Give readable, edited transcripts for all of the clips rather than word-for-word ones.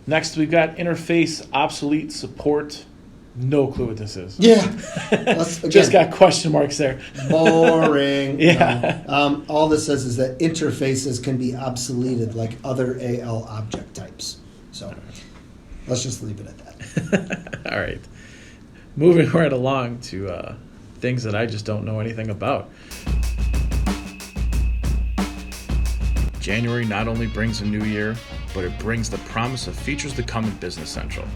Next, we've got interface obsolete support. No clue what this is. Yeah. Just got question marks there. Boring. Yeah. All this says is that interfaces can be obsoleted like other AL object types. So let's just leave it at that. All right. Moving right along to things that I just don't know anything about. January not only brings a new year, but it brings the promise of features to come in Business Central.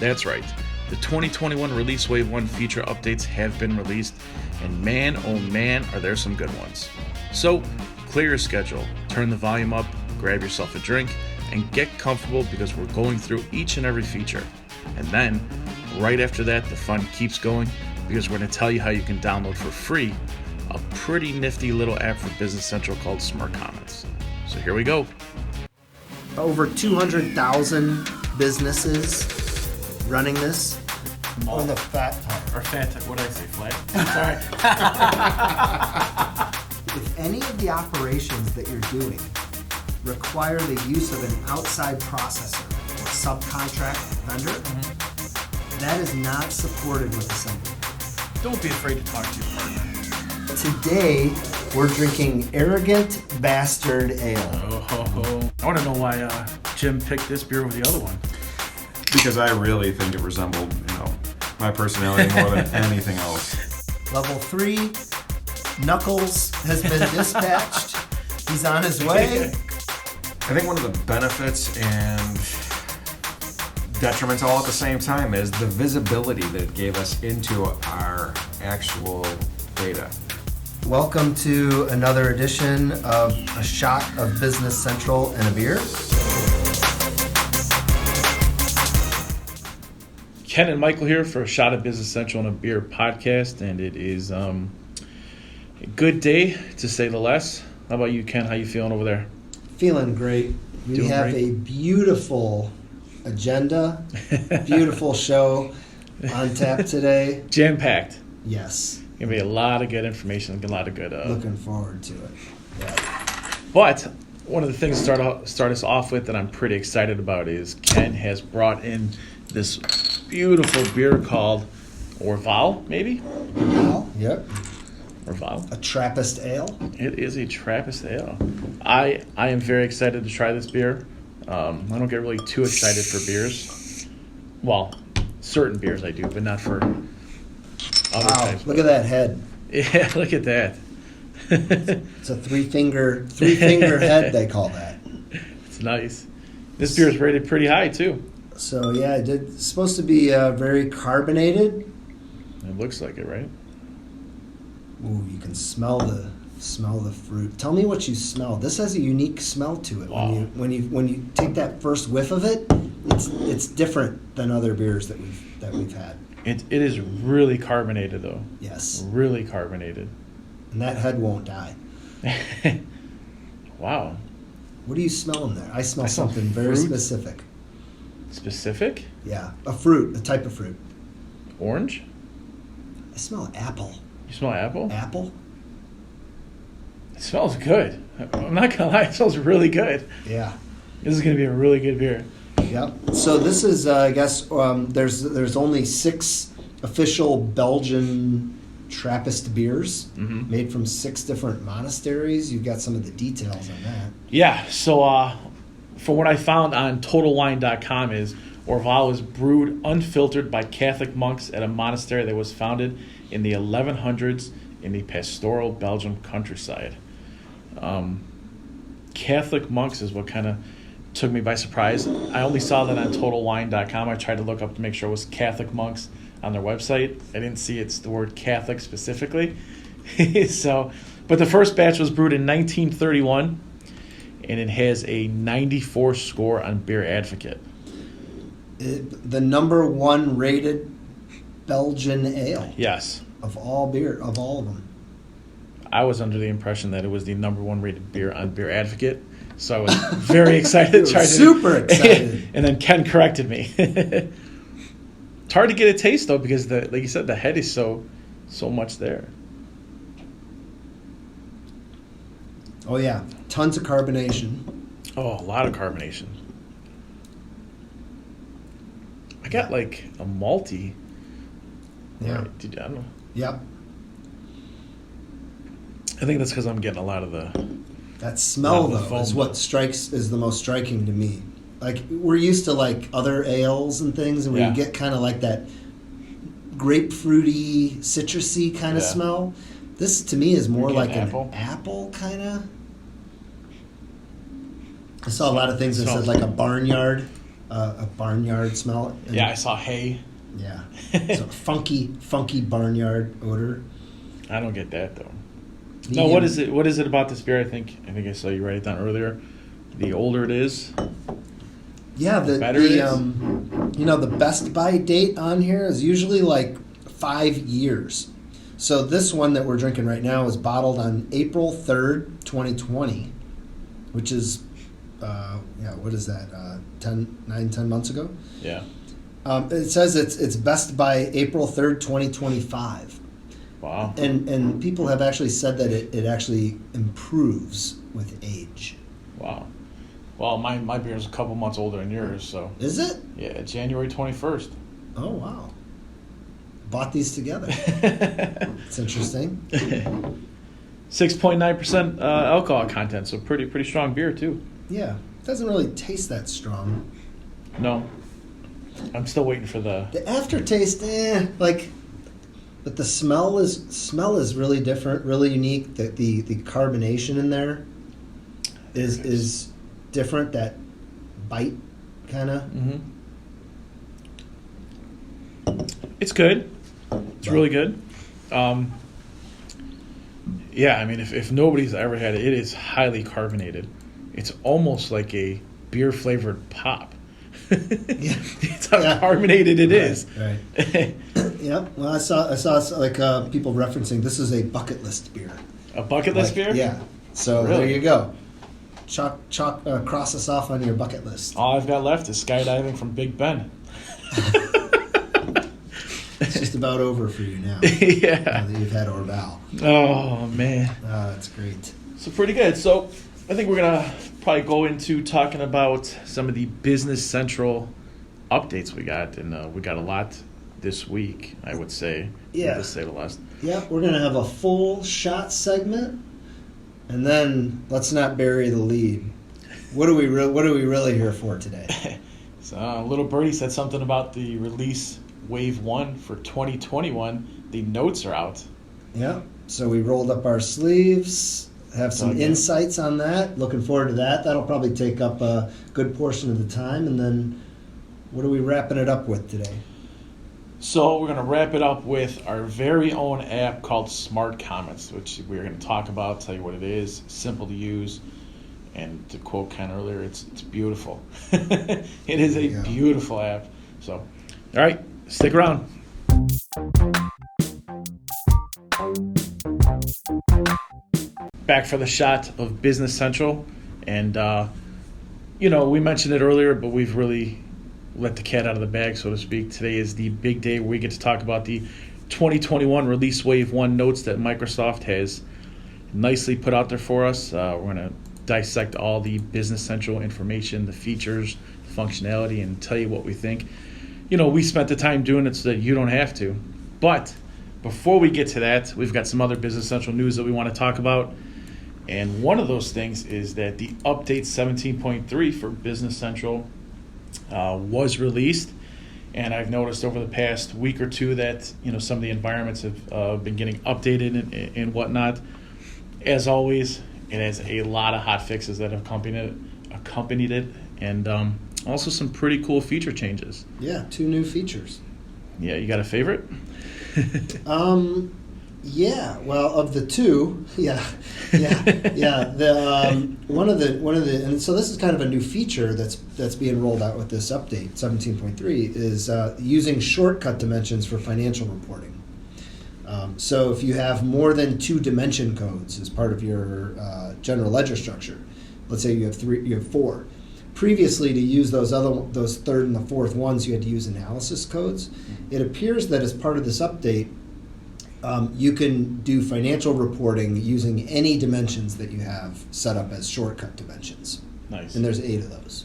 That's right. The 2021 Release Wave 1 feature updates have been released, and man, oh man, are there some good ones. So, clear your schedule, turn the volume up, grab yourself a drink, and get comfortable because we're going through each and every feature. And then, right after that, the fun keeps going because we're going to tell you how you can download for free a pretty nifty little app for Business Central called Smart Comments. So here we go. Over 200,000 businesses running this. On the fat part. Or fat, what did I say, flat? Sorry. If any of the operations that you're doing require the use of an outside processor or subcontract vendor, that is not supported with Assembly. Don't be afraid to talk to your partner. Today, we're drinking Arrogant Bastard Ale. I want to know why Jim picked this beer over the other one. Because I really think it resembled, my personality more than anything else. Level 3, Knuckles has been dispatched. He's on his way. I think one of the benefits and detriments all at the same time is the visibility that it gave us into our actual data. Welcome to another edition of A Shot of Business Central and a Beer. Ken and Michael here for A Shot of Business Central and a Beer podcast, and it is a good day, to say the less. How about you, Ken? How you feeling over there? Feeling great. We Doing have great? a beautiful agenda, beautiful show on tap today. Jam-packed. Yes. Going to be a lot of good information, a lot of good... Looking forward to it. Yeah. But one of the things to start us off with that I'm pretty excited about is Ken has brought in this beautiful beer called Orval, maybe? Orval, yep. Orval. A Trappist ale. It is a Trappist ale. I am very excited to try this beer. I don't get really too excited for beers. Well, certain beers I do, but not for other Wow, types. look at that head. Yeah, look at that. It's a three-finger head, they call that. It's nice. This beer is rated pretty high, too. So, yeah, it's supposed to be very carbonated. It looks like it, right? Ooh, you can smell the fruit. Tell me what you smell. This has a unique smell to it. Wow. When you take that first whiff of it, it's different than other beers that we've had. It is really carbonated, though. Yes. Really carbonated. And that head won't die. Wow. What are you smelling there? I smell smell something very fruit. specific. Specific? Yeah, a type of fruit. Orange? I smell apple. You smell apple? Apple? It smells good. I'm not going to lie. It smells really good. Yeah. This is going to be a really good beer. Yep. So this is, I guess, there's only 6 official Belgian Trappist beers made from 6 different monasteries. You've got some of the details on that. Yeah. So from what I found on TotalWine.com is Orval was brewed unfiltered by Catholic monks at a monastery that was founded in the 1100s in the pastoral Belgium countryside. Catholic monks is what kind of took me by surprise. I only saw that on TotalWine.com. I tried to look up to make sure it was Catholic monks on their website. I didn't see it's the word Catholic specifically. But the first batch was brewed in 1931, and it has a 94 score on Beer Advocate. The number 1 rated Belgian ale. Yes. Of all of them. I was under the impression that it was the number 1 rated beer on Beer Advocate, so I was very excited to try it. Super excited. And then Ken corrected me. It's hard to get a taste though because like you said, the head is so much there. Oh yeah, tons of carbonation. Oh, a lot of carbonation. got like a malty. Yeah. Right? I don't know. Yep. I think that's because I'm getting a lot of the. That smell, the though, foam, is what is the most striking to me. Like, we're used to, like, other ales and things, and where you get kind of like that grapefruity, citrusy kind of smell. This, to me, is more like an apple kind of. I saw a lot of things that said, like, a barnyard smell. And I saw hay. Yeah. So funky barnyard odor. I don't get that, though. No, what is it? What is it about this beer? I think I saw you write it down earlier. The older it is, the better it is. The best by date on here is usually like 5 years. So this one that we're drinking right now is bottled on April 3rd, 2020, which is, what is that? 10 months ago. Yeah. It says it's best by April 3rd, 2025. Wow. And people have actually said that it actually improves with age. Wow. Well, my beer is a couple months older than yours, so. Is it? Yeah, January 21st. Oh, wow. Bought these together. It's interesting. 6.9% alcohol content, so pretty strong beer, too. Yeah. It doesn't really taste that strong. No. I'm still waiting for the aftertaste, but the smell is really different, really unique. The carbonation in there is different. That bite kind of. Mm-hmm. It's good. It's really good. If nobody's ever had it, it is highly carbonated. It's almost like a beer flavored pop. It's how carbonated it is. Right. Yep. Well, I saw like people referencing this is a bucket list beer. A bucket list beer? Yeah. So really? There you go. Cross us off on your bucket list. All I've got left is skydiving from Big Ben. It's just about over for you now. Yeah. Now that you've had Orval. Oh man. That's great. So pretty good. So I think we're gonna probably go into talking about some of the Business Central updates we got, and we got a lot this week, I would say. Yeah. To say the last. Yeah, we're gonna have a full shot segment, and then let's not bury the lead. What are we really here for today? So Little Birdie said something about the release Wave 1 for 2021. The notes are out. Yeah. So we rolled up our sleeves. Have some insights on that. Looking forward to that. That'll probably take up a good portion of the time. And then what are we wrapping it up with today? So we're going to wrap it up with our very own app called Smart Comments, which we're going to talk about, tell you what it is, simple to use. And to quote Ken earlier, it's beautiful. It is a beautiful app. So, all right, stick around. Back for the shot of Business Central, and we mentioned it earlier, but we've really let the cat out of the bag, so to speak. Today is the big day where we get to talk about the 2021 Release Wave 1 notes that Microsoft has nicely put out there for us. We're going to dissect all the Business Central information, the features, the functionality, and tell you what we think. We spent the time doing it so that you don't have to. But before we get to that, we've got some other Business Central news that we want to talk about. And one of those things is that the update 17.3 for Business Central was released. And I've noticed over the past week or two that some of the environments have been getting updated and whatnot. As always, it has a lot of hot fixes that have accompanied it, and also some pretty cool feature changes. Yeah, 2 new features. Yeah, you got a favorite? Yeah, well, of the 2, yeah. The one of the, and so this is kind of a new feature that's being rolled out with this update 17.3 is using shortcut dimensions for financial reporting. So if you have more than 2 dimension codes as part of your general ledger structure, let's say you have 4. Previously, to use those third and the fourth ones, you had to use analysis codes. It appears that as part of this update, you can do financial reporting using any dimensions that you have set up as shortcut dimensions. Nice. And there's 8 of those.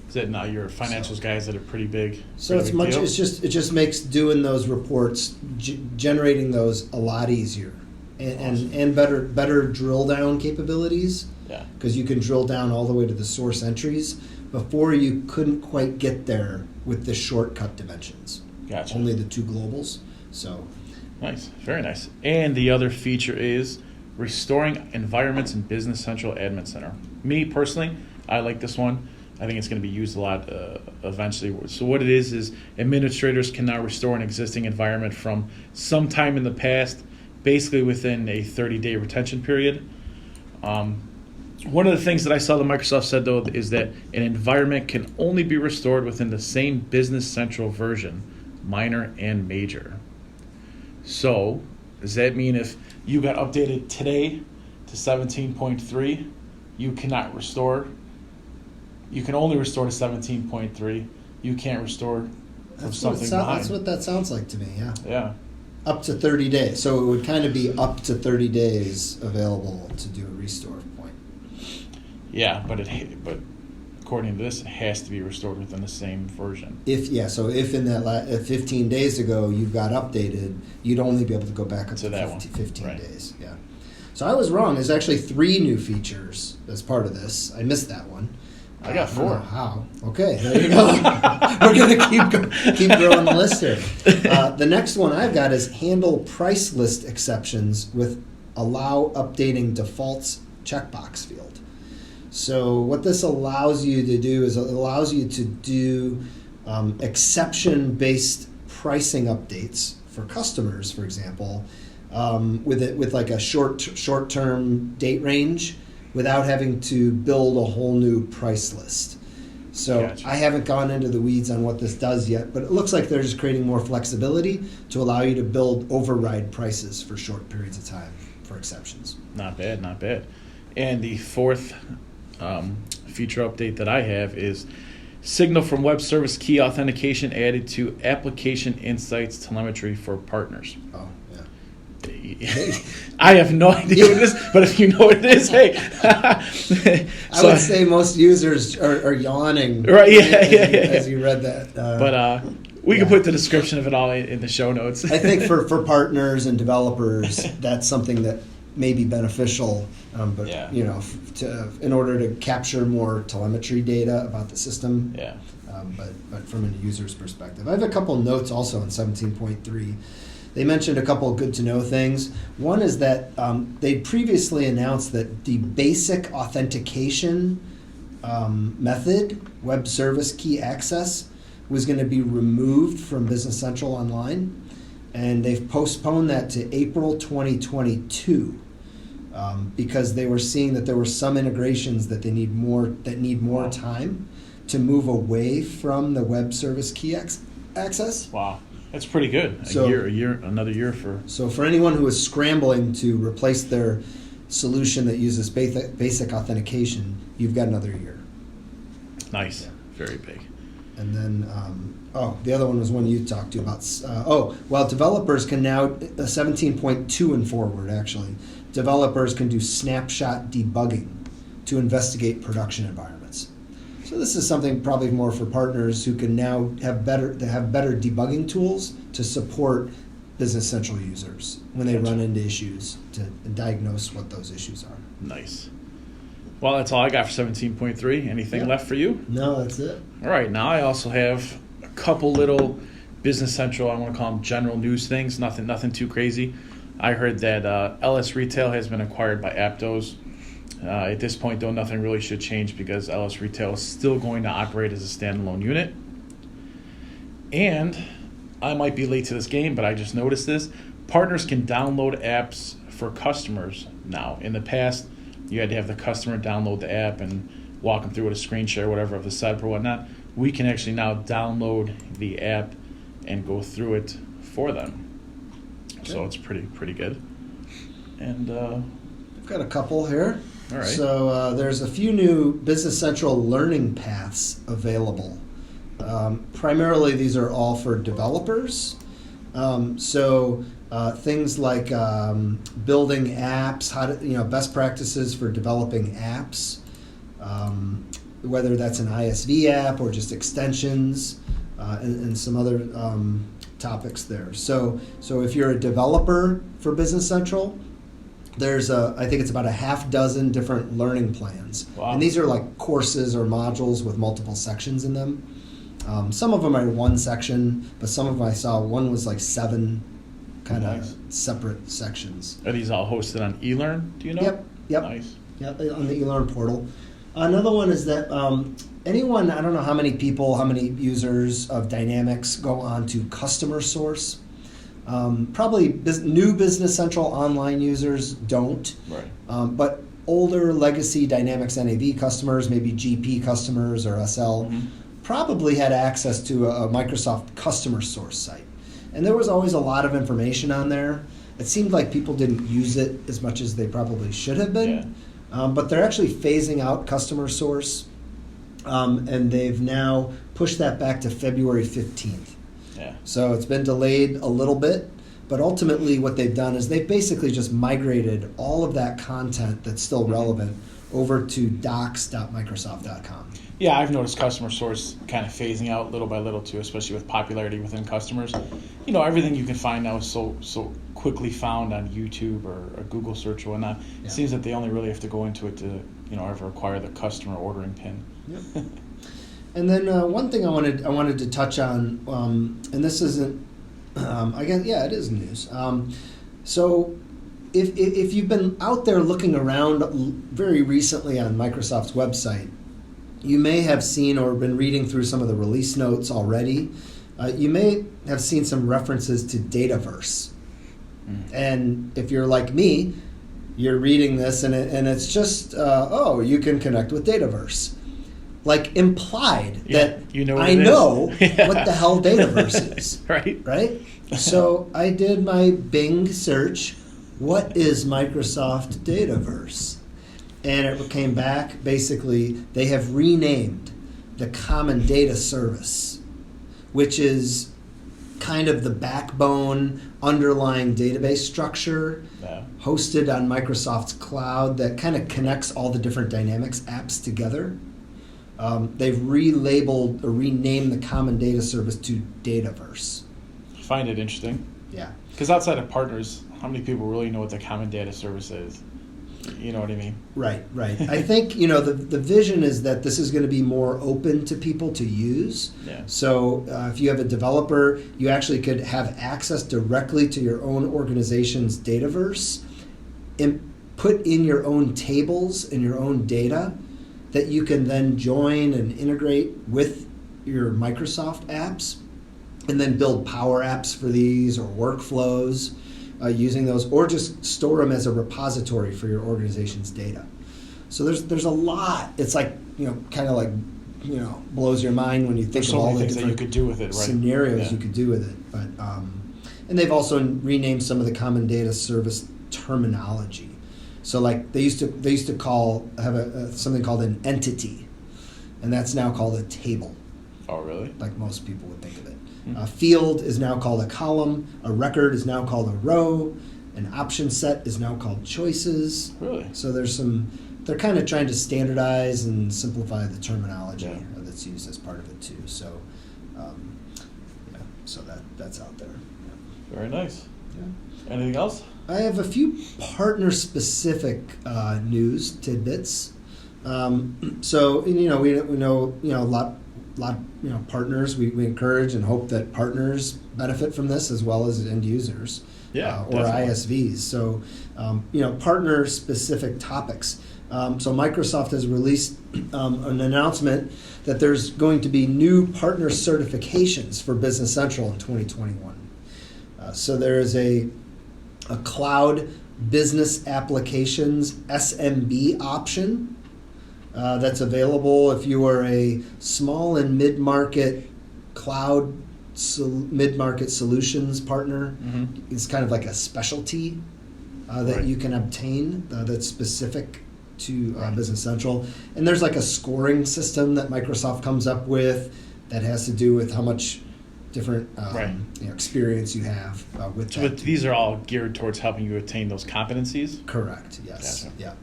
Is that now your financials guys that are pretty big? So pretty it's big much. deal? It just makes doing those reports, generating those a lot easier, and better drill down capabilities. Yeah. Because you can drill down all the way to the source entries. Before you couldn't quite get there with the shortcut dimensions. Gotcha. Only the two globals. So Nice, very nice. And the other feature is restoring environments in Business Central Admin Center. Me personally, I like this one. I think it's going to be used a lot eventually. So what it is administrators can now restore an existing environment from some time in the past, basically within a 30-day retention period. One of the things that I saw that Microsoft said, though, is that an environment can only be restored within the same Business Central version, minor and major. So does that mean if you got updated today to 17.3, you cannot restore? You can only restore to 17.3. You can't restore from something behind. That's what that sounds like to me, yeah. Yeah. Up to 30 days. So it would kind of be up to 30 days available to do a restore point. Yeah, but according to this, it has to be restored within the same version. If in that 15 days ago you got updated, you'd only be able to go back up To to that 15 one. Right. days. Yeah. So I was wrong. There's actually 3 new features as part of this. I missed that one. I got 4. I don't know how? Okay, there you go. We're gonna keep growing the list here. The next one I've got is handle price list exceptions with allow updating defaults checkbox field. So what this allows you to do is it allows you to do exception-based pricing updates for customers, for example, with like a short-term date range, without having to build a whole new price list. So Gotcha. I haven't gone into the weeds on what this does yet, but it looks like they're just creating more flexibility to allow you to build override prices for short periods of time for exceptions. Not bad, not bad. And the 4th feature update that I have is signal from web service key authentication added to application insights telemetry for partners. Oh, yeah. I have no idea what it is, but if you know what it is, hey. I would say most users are yawning Right, yeah, as you read that. But we can put the description of it all in the show notes. I think for partners and developers, that's something that may be beneficial, but Yeah. in order to capture more telemetry data about the system. Yeah. But from a user's perspective, I have a couple notes also on 17.3. They mentioned a couple of good to know things. One is that they previously announced that the basic authentication method, web service key access, was going to be removed from Business Central Online, and they've postponed that to April 2022 because they were seeing that there were some integrations that need more time to move away from the web service key access. Wow. That's pretty good. Another year for... So for anyone who is scrambling to replace their solution that uses basic authentication, you've got another year. Nice. Yeah. Very big. And then, the other one was one you talked to about. Developers can now, 17.2 and forward, actually, developers can do snapshot debugging to investigate production environments. So this is something probably more for partners who can now have better debugging tools to support Business Central users when they run into issues to diagnose what those issues are. Nice. Well, that's all I got for 17.3. Anything left for you? No, that's it. All right. Now I also have a couple little Business Central, I want to call them general news things, nothing too crazy. I heard that LS Retail has been acquired by Aptos. At this point, though, nothing really should change because LS Retail is still going to operate as a standalone unit. And I might be late to this game, but I just noticed this. Partners can download apps for customers now. In the past, you had to have the customer download the app and walk them through with a screen share, whatever, of the setup or whatnot. We can actually now download the app and go through it for them. Okay. So it's pretty good. And I've got a couple here. All right. So there's a few new Business Central learning paths available. Primarily, these are all for developers. Things like building apps, best practices for developing apps, whether that's an ISV app or just extensions, and some other topics there. So if you're a developer for Business Central, there's I think it's about a half dozen different learning plans. Wow. And these are like courses or modules with multiple sections in them. Some of them are one section, but some of them I saw, one was like 7 kind of Nice. separate sections. Are these all hosted on eLearn? Do you know? Yep. Nice. Yep, on the eLearn portal. Another one is that anyone, I don't know how many people, how many users of Dynamics go on to Customer Source. Probably new Business Central online users don't. Right. But older legacy Dynamics NAV customers, maybe GP customers or SL, probably had access to a Microsoft Customer Source site. And there was always a lot of information on there. It seemed like people didn't use it as much as they probably should have been. Yeah. But they're actually phasing out Customer Source, and they've now pushed that back to February 15th. Yeah. So it's been delayed a little bit, but ultimately what they've done is they've basically just migrated all of that content that's still relevant over to docs.microsoft.com. Yeah, I've noticed Customer Source kind of phasing out little by little too, especially with popularity within customers. You know, everything you can find now is so quickly found on YouTube or a Google search or whatnot. Yeah. It seems that they only really have to go into it to, ever acquire the customer ordering pin. Yep. And then one thing I wanted to touch on, and this isn't, I guess, yeah, it is news. So if you've been out there looking around very recently on Microsoft's website, you may have seen or been reading through some of the release notes already. You may have seen some references to Dataverse. And if you're like me, you're reading this and it's just, you can connect with Dataverse. Like implied that I know what the hell Dataverse is. Right? So I did my Bing search. What is Microsoft Dataverse? And it came back, basically, they have renamed the Common Data Service, which is kind of the backbone underlying database structure hosted on Microsoft's cloud that kind of connects all the different Dynamics apps together. They've relabeled or renamed the Common Data Service to Dataverse. I find it interesting. Yeah. Because outside of partners, how many people really know what the Common Data Service is? You know what I mean? Right. I think, the vision is that this is going to be more open to people to use. Yeah. So if you have a developer, you actually could have access directly to your own organization's Dataverse and put in your own tables and your own data that you can then join and integrate with your Microsoft apps and then build Power Apps for these or workflows. Using those, or just store them as a repository for your organization's data. So there's a lot. It's like kind of like blows your mind when you think of all the things different that you could do with it, right? Scenarios you could do with it. But and they've also renamed some of the Common Data Service terminology. So like they used to have something called an entity, and that's now called a table. Oh, really? Like most people would think of it. A field is now called a column. A record is now called a row. An option set is now called choices. Really? So they're kind of trying to standardize and simplify the terminology that's used as part of it too. So, so that's out there. Yeah. Very nice. Yeah. Anything else? I have a few partner-specific news tidbits. So we know a lot partners. We encourage and hope that partners benefit from this as well as end users, or definitely. ISVs. So partner specific topics. So Microsoft has released an announcement that there's going to be new partner certifications for Business Central in 2021. So there is a cloud business applications SMB option that's available if you are a small and mid-market cloud mid-market solutions partner. It's kind of like a specialty that you can obtain that's specific to Business Central. And there's like a scoring system that Microsoft comes up with that has to do with how much different experience you have with that. But these are all geared towards helping you attain those competencies? Correct, yes. Gotcha. Yeah.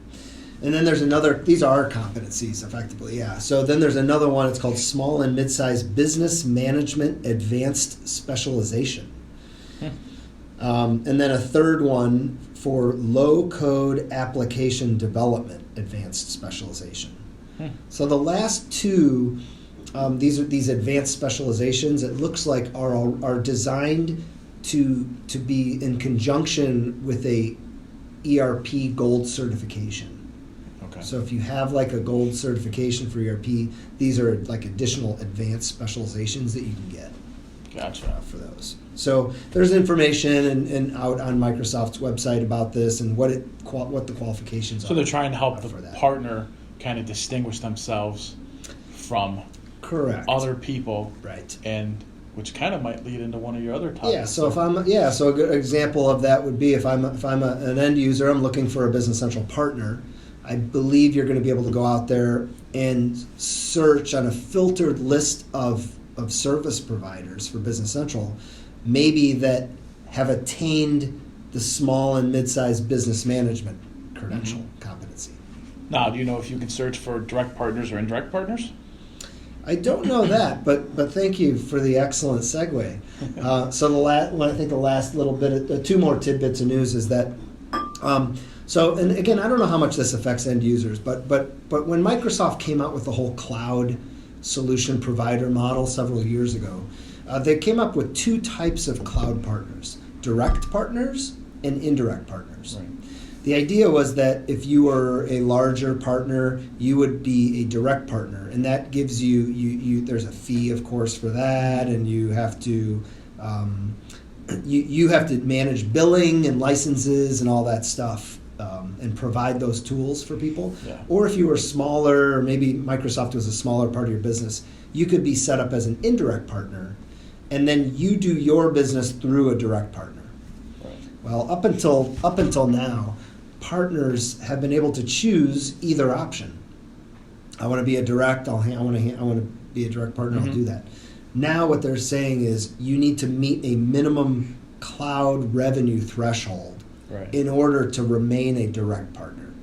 And then there's another, these are our competencies, effectively, yeah. So then there's another one, it's called Small and Mid-Sized Business Management Advanced Specialization. And then a third one for Low-Code Application Development Advanced Specialization. So the last two, these advanced specializations, it looks like are designed to be in conjunction with a ERP gold certification. Okay. So if you have like a gold certification for ERP, these are like additional advanced specializations that you can get. Gotcha. For those. So there's information and out on Microsoft's website about this and what the qualifications are. So they're trying to help the for that. partner kind of distinguish themselves from Correct. other people, Right. and which kind of might lead into one of your other topics. Yeah. So so a good example of that would be if I'm an end user, I'm looking for a Business Central partner. I believe you're going to be able to go out there and search on a filtered list of service providers for Business Central, maybe that have attained the small and mid-sized business management credential competency. Now, do you know if you can search for direct partners or indirect partners? I don't know that, but thank you for the excellent segue. So the last little bit, two more tidbits of news is that. So, and again, I don't know how much this affects end users, but when Microsoft came out with the whole cloud solution provider model several years ago, they came up with two types of cloud partners: direct partners and indirect partners. Right. The idea was that if you were a larger partner, you would be a direct partner, and that gives you there's a fee, of course, for that, and you have to you have to manage billing and licenses and all that stuff, and provide those tools for people. Yeah. Or if you were smaller, or maybe Microsoft was a smaller part of your business, you could be set up as an indirect partner, and then you do your business through a direct partner. Right. Well, up until now, partners have been able to choose either option. I want to be a direct. I want to be a direct partner. I'll do that. Now, what they're saying is you need to meet a minimum cloud revenue threshold in order to remain a direct partner.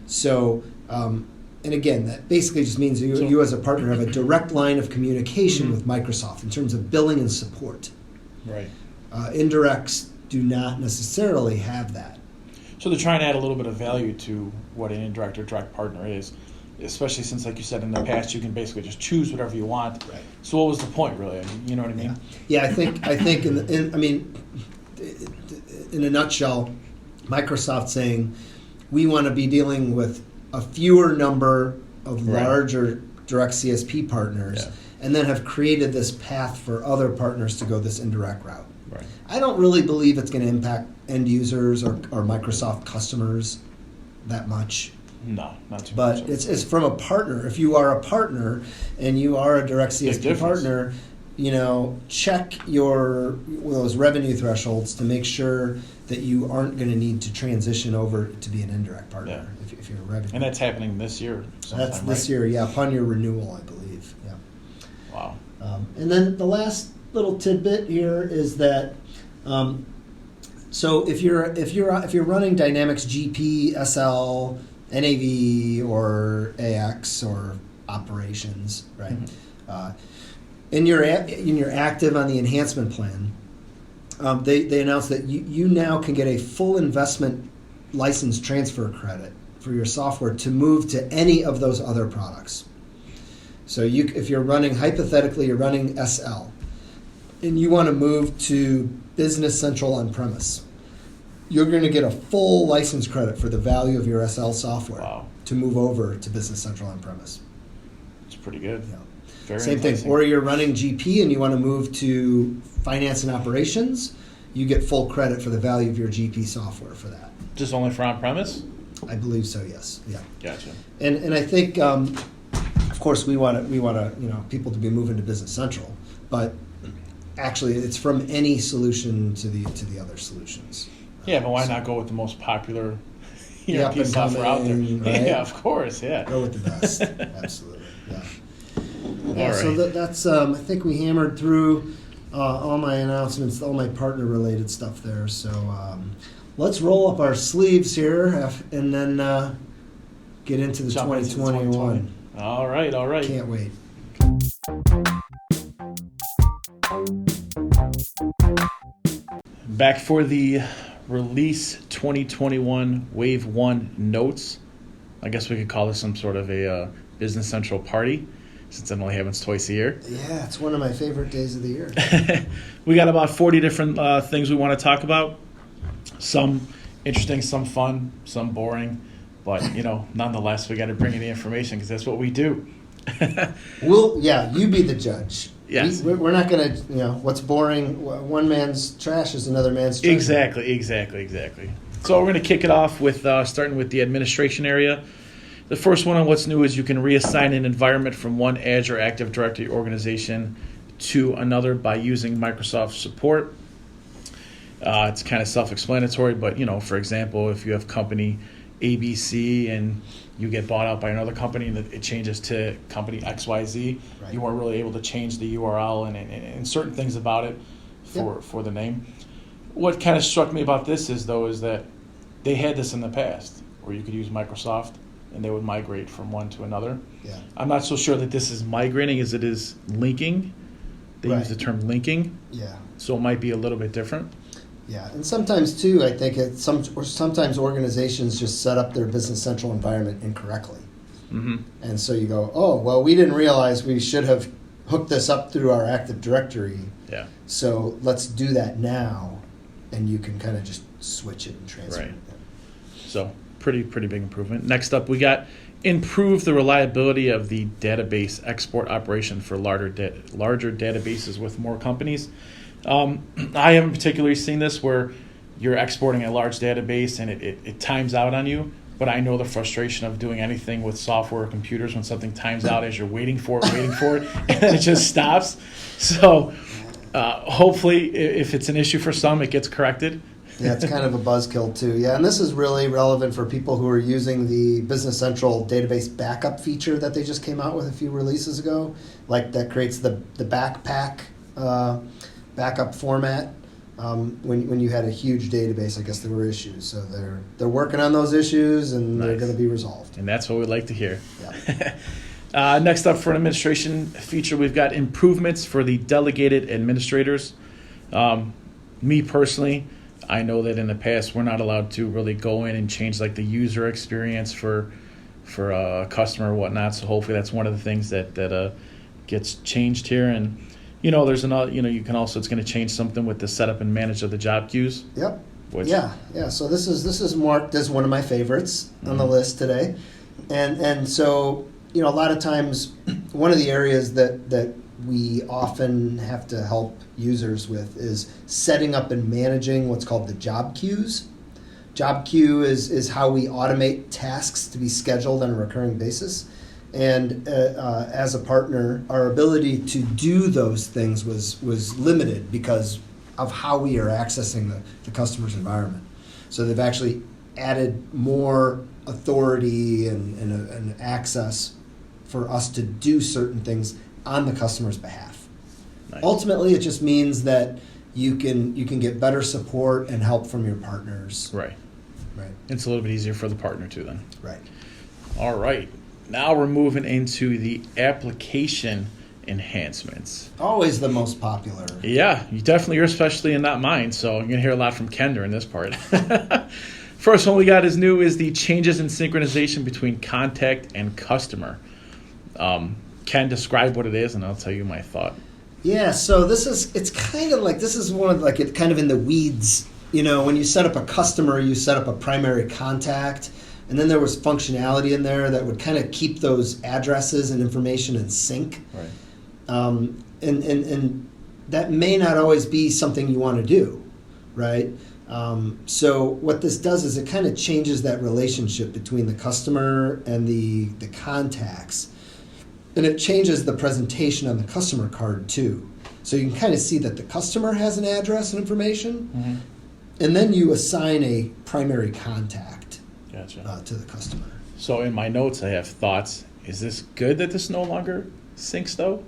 So, and again, that basically just means you as a partner have a direct line of communication with Microsoft in terms of billing and support. Right. Indirects do not necessarily have that. So they're trying to add a little bit of value to what an indirect or direct partner is, especially since, like you said, in the past you can basically just choose whatever you want. Right. So what was the point, really? You know what I mean? Yeah, I think in a nutshell, Microsoft saying we want to be dealing with a fewer number of larger direct CSP partners, and then have created this path for other partners to go this indirect route. Right. I don't really believe it's going to impact end users or Microsoft customers that much. No, not too But much. it's from a partner. If you are a partner and you are a direct CSP partner, check those revenue thresholds to make sure that you aren't going to need to transition over to be an indirect partner if you're a revenue. And that's happening this year sometime, That's this year, upon your renewal, I believe. Yeah. Wow. And then the last little tidbit here is that so if you're running Dynamics GP, SL, NAV, or AX, or operations, right? And you're active on the enhancement plan, they announced that you now can get a full investment license transfer credit for your software to move to any of those other products. So if you're running, hypothetically, you're running SL, and you want to move to Business Central on-premise, you're going to get a full license credit for the value of your SL software to move over to Business Central on-premise. It's pretty good. Yeah. Very Same enticing. thing. Or you're running GP and you want to move to finance and operations, you get full credit for the value of your GP software for that. Just only for on-premise? I believe so. Yes. Yeah. Gotcha. And I think, of course, we want people to be moving to Business Central, but actually, it's from any solution to the other solutions. Yeah, but why not go with the most popular The ERP software out there? right? Yeah, of course. Yeah. Go with the best. Absolutely. Yeah. All So right. that's I think we hammered through all my announcements, all my partner-related stuff there. So let's roll up our sleeves here and then get into the Jump into the 2021. All right, all right. Can't wait. Back for the release 2021 Wave 1 notes. I guess we could call this some sort of a Business Central party, since it only happens twice a year. Yeah, it's one of my favorite days of the year. We got about 40 different things we want to talk about. Some interesting, some fun, some boring. But, nonetheless, we got to bring in the information because that's what we do. You be the judge. Yes. We're not going to, what's boring, one man's trash is another man's treasure. Exactly. So we're going to kick it off with starting with the administration area. The first one on what's new is you can reassign an environment from one Azure Active Directory organization to another by using Microsoft support. It's kind of self-explanatory, but, for example, if you have company ABC and you get bought out by another company and it changes to company XYZ, right. You weren't really able to change the URL and certain things about it for the name. What kind of struck me about this is that they had this in the past where you could use Microsoft and they would migrate from one to another. Yeah. I'm not so sure that this is migrating as it is linking. They use the term linking. Yeah. So it might be a little bit different. Yeah, and sometimes too, I think sometimes organizations just set up their Business Central environment incorrectly, and so you go, oh, well, we didn't realize we should have hooked this up through our Active Directory. Yeah. So let's do that now, and you can kind of just switch it and transfer Right. it. So pretty big improvement. Next up, we got improve the reliability of the database export operation for larger databases with more companies. I haven't particularly seen this where you're exporting a large database and it times out on you, but I know the frustration of doing anything with software or computers when something times out as you're waiting for it, and then it just stops. So hopefully, if it's an issue for some, it gets corrected. Yeah, it's kind of a buzzkill too. Yeah, and this is really relevant for people who are using the Business Central database backup feature that they just came out with a few releases ago. Like that creates the backpack backup format. When you had a huge database, I guess there were issues. So they're working on those issues and they're going to be resolved. And that's what we'd like to hear. Yeah. Next up for an administration feature, we've got improvements for the delegated administrators. Me personally, I know that in the past we're not allowed to really go in and change like the user experience for a customer or whatnot. So hopefully that's one of the things that gets changed here. And there's another. You can also it's going to change something with the setup and manage of the job queues. Yep. Yeah. So this is marked as one of my favorites on the list today, and so a lot of times one of the areas that we often have to help users with is setting up and managing what's called the job queues. Job queue is how we automate tasks to be scheduled on a recurring basis. And as a partner, our ability to do those things was limited because of how we are accessing the customer's environment. So they've actually added more authority and access for us to do certain things on the customer's behalf. Nice. Ultimately, it just means that you can get better support and help from your partners. Right. Right. It's a little bit easier for the partner too then. Right. All right. Now we're moving into the application enhancements. Always the most popular. Yeah, you're especially in that mine, so you're going to hear a lot from Ken during this part. First one we got is new is the changes in synchronization between contact and customer. Ken, describe what it is, and I'll tell you my thought. Yeah, so it's kind of like, this is one of like, it kind of in the weeds. When you set up a customer, you set up a primary contact. And then there was functionality in there that would kind of keep those addresses and information in sync. Right. And that may not always be something you want to do, right? So what this does is it kind of changes that relationship between the customer and the contacts. And it changes the presentation on the customer card too. So you can kind of see that the customer has an address and information, and then you assign a primary contact. Gotcha. To the customer. So in my notes, I have thoughts. Is this good that this no longer syncs, though?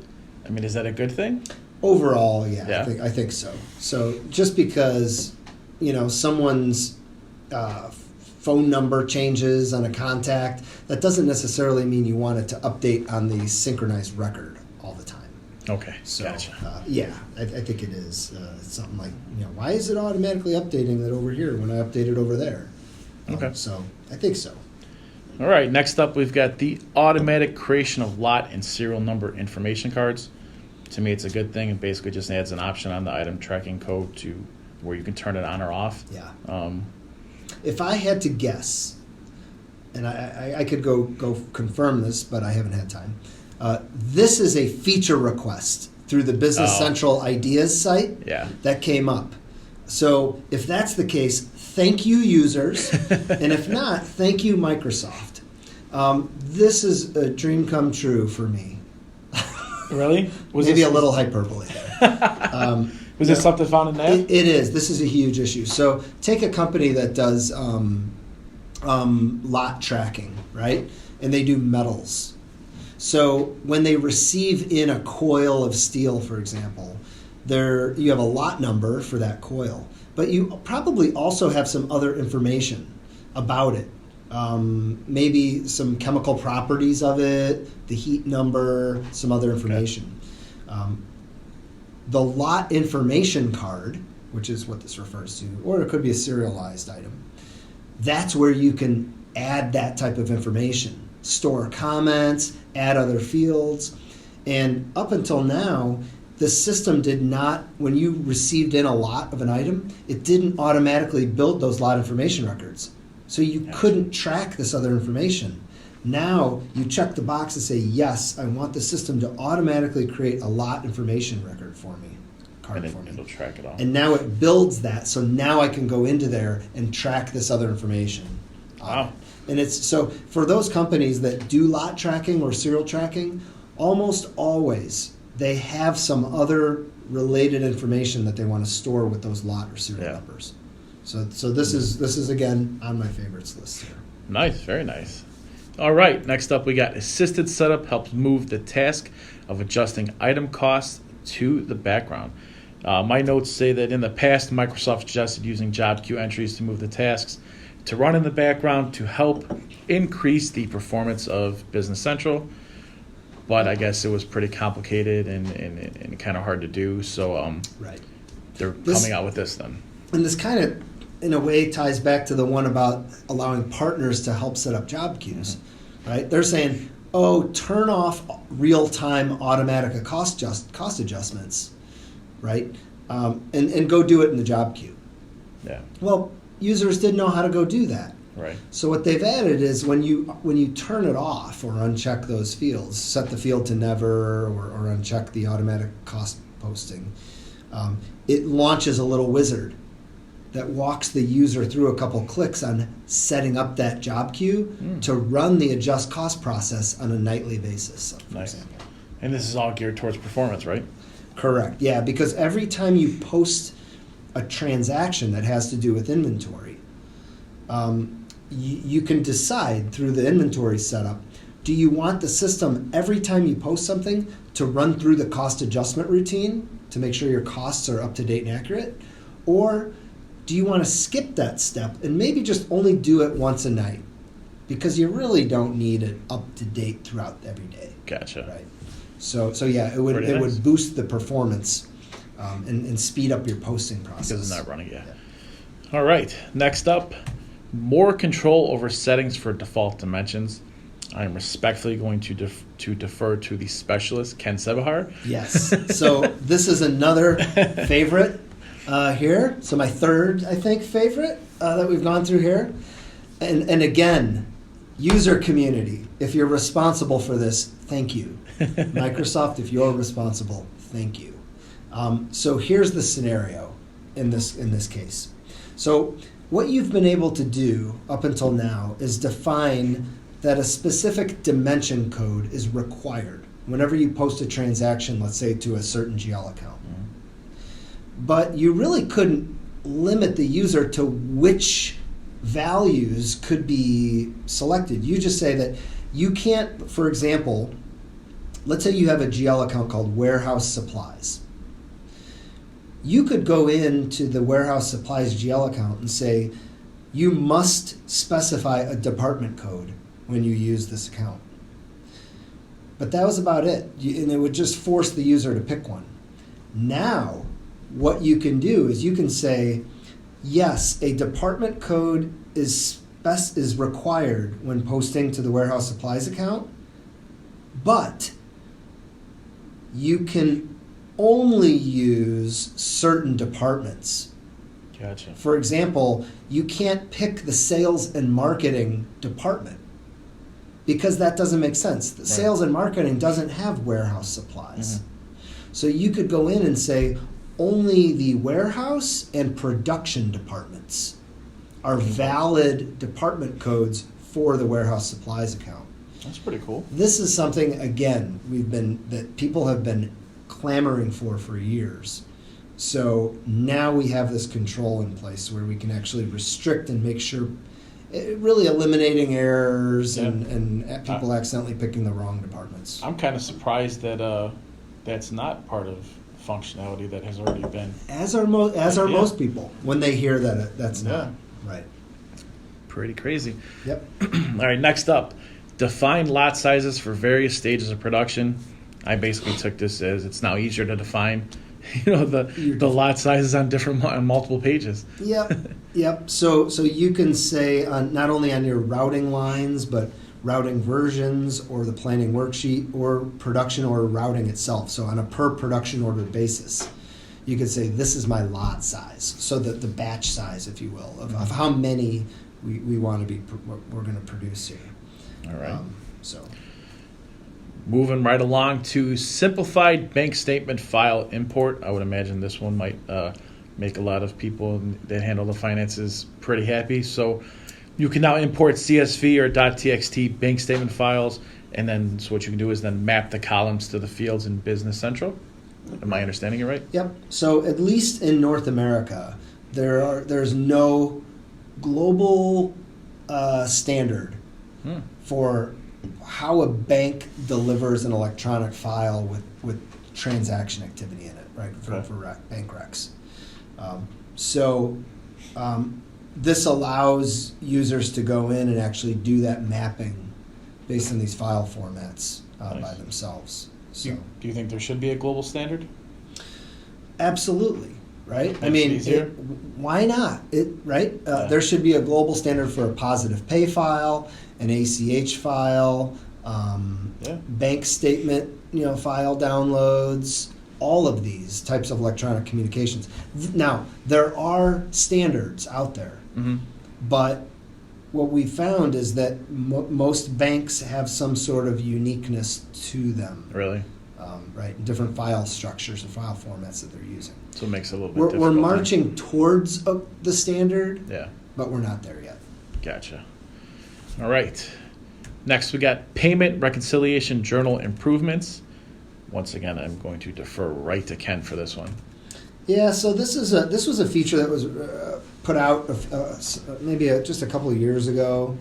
I mean, is that a good thing? Overall, yeah. I think so. So just because someone's phone number changes on a contact, that doesn't necessarily mean you want it to update on the synchronized record all the time. Okay, So, gotcha. I think it is. It's something like, why is it automatically updating that over here when I update it over there? Okay. So I think so. All right, next up we've got the automatic creation of lot and serial number information cards. To me, it's a good thing. It basically just adds an option on the item tracking code to where you can turn it on or off. Yeah. If I had to guess, and I could go confirm this, but I haven't had time. This is a feature request through the Business Central Ideas site that came up. So if that's the case, thank you, users. And if not, thank you, Microsoft. This is a dream come true for me. Really? Maybe a little hyperbole there. Was this something found in that? It is. This is a huge issue. So take a company that does lot tracking, right? And they do metals. So when they receive in a coil of steel, for example, you have a lot number for that coil, but you probably also have some other information about it. Maybe some chemical properties of it, the heat number, some other information. Okay. The lot information card, which is what this refers to, or it could be a serialized item, that's where you can add that type of information, store comments, add other fields. And up until now, the system did not, when you received in a lot of an item, it didn't automatically build those lot information records. So you couldn't track this other information. Now you check the box and say, yes, I want the system to automatically create a lot information record for me, card for me. It'll track it all. And now it builds that, so now I can go into there and track this other information. Wow. And it's so for those companies that do lot tracking or serial tracking, almost always they have some other related information that they want to store with those lot or serial numbers. So this is again on my favorites list here. Nice, very nice. All right, next up we got assisted setup helps move the task of adjusting item costs to the background. My notes say that in the past, Microsoft suggested using job queue entries to move the tasks to run in the background to help increase the performance of Business Central. But I guess it was pretty complicated and kind of hard to do. So they're coming out with this then. And this kind of, in a way, ties back to the one about allowing partners to help set up job queues. Mm-hmm. Right? They're saying, turn off real-time automatic cost adjustments, right? And go do it in the job queue. Yeah. Well, users didn't know how to go do that. Right. So what they've added is when you turn it off or uncheck those fields, set the field to never or uncheck the automatic cost posting, it launches a little wizard that walks the user through a couple clicks on setting up that job queue to run the adjust cost process on a nightly basis, for example. And this is all geared towards performance, right? Correct. Yeah, because every time you post a transaction that has to do with inventory, you can decide through the inventory setup, do you want the system every time you post something to run through the cost adjustment routine to make sure your costs are up to date and accurate? Or do you want to skip that step and maybe just only do it once a night? Because you really don't need it up to date throughout every day. Gotcha. Right. So yeah, it would boost the performance and speed up your posting process. Because it's not running yet. Yeah. All right. Next up, more control over settings for default dimensions. I am respectfully going to defer to the specialist, Ken Sebahar. Yes. So this is another favorite here. So my third, I think, favorite that we've gone through here. And again, user community, if you're responsible for this, thank you. Microsoft, if you're responsible, thank you. So here's the scenario in this case. So what you've been able to do up until now is define that a specific dimension code is required whenever you post a transaction, let's say to a certain GL account. Mm-hmm. But you really couldn't limit the user to which values could be selected. You just say that you can't, for example, let's say you have a GL account called warehouse supplies. You could go into the warehouse supplies GL account and say, you must specify a department code when you use this account. But that was about it. And it would just force the user to pick one. Now, what you can do is you can say, yes, a department code is required when posting to the warehouse supplies account, but you can only use certain departments. Gotcha. For example, you can't pick the sales and marketing department because that doesn't make sense. The sales and marketing doesn't have warehouse supplies. So you could go in and say only the warehouse and production departments are valid department codes for the warehouse supplies account. That's pretty cool. This is something, again, that people have been clamoring for years. So now we have this control in place where we can actually restrict and make sure, really eliminating errors and people accidentally picking the wrong departments. I'm kind of surprised that that's not part of functionality that has already been. As are most people when they hear that that's not. Right. Pretty crazy. Yep. All right, next up, define lot sizes for various stages of production. I basically took this as it's now easier to define, the lot sizes on multiple pages. Yep. So you can say not only on your routing lines, but routing versions or the planning worksheet or production order routing itself. So on a per production order basis, you could say this is my lot size. So the batch size, if you will, of how many we want to be we're going to produce here. All right. So moving right along to simplified bank statement file import. I would imagine this one might make a lot of people that handle the finances pretty happy. So you can now import CSV or .txt bank statement files, and then so what you can do is then map the columns to the fields in Business Central. Am I understanding it right? Yep. So at least in North America, there's no global standard for how a bank delivers an electronic file with transaction activity in it, right? For bank recs. This allows users to go in and actually do that mapping based on these file formats by themselves. So, do you think there should be a global standard? Absolutely, right? I mean, why not? There should be a global standard for a positive pay file, an ACH file, bank statement, file downloads. All of these types of electronic communications. Now, there are standards out there, but what we found is that most banks have some sort of uniqueness to them. Really? Right, different file structures and file formats that they're using. So it makes it a little bit difficult. We're marching towards the standard, but we're not there yet. Gotcha. All right. Next, we got payment reconciliation journal improvements. Once again, I'm going to defer right to Ken for this one. Yeah, so this was a feature that was put out maybe just a couple of years ago.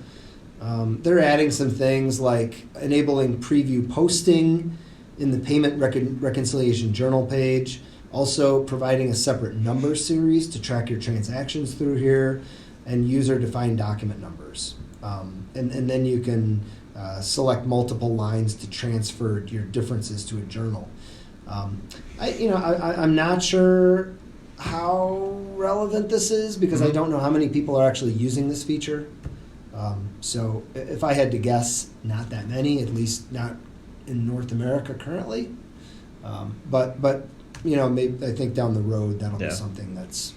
They're adding some things like enabling preview posting in the payment reconciliation journal page, also providing a separate number series to track your transactions through here, and user-defined document numbers. And then you can select multiple lines to transfer your differences to a journal. I'm not sure how relevant this is because I don't know how many people are actually using this feature. So if I had to guess, not that many, at least not in North America currently. But maybe I think down the road that'll be something that's.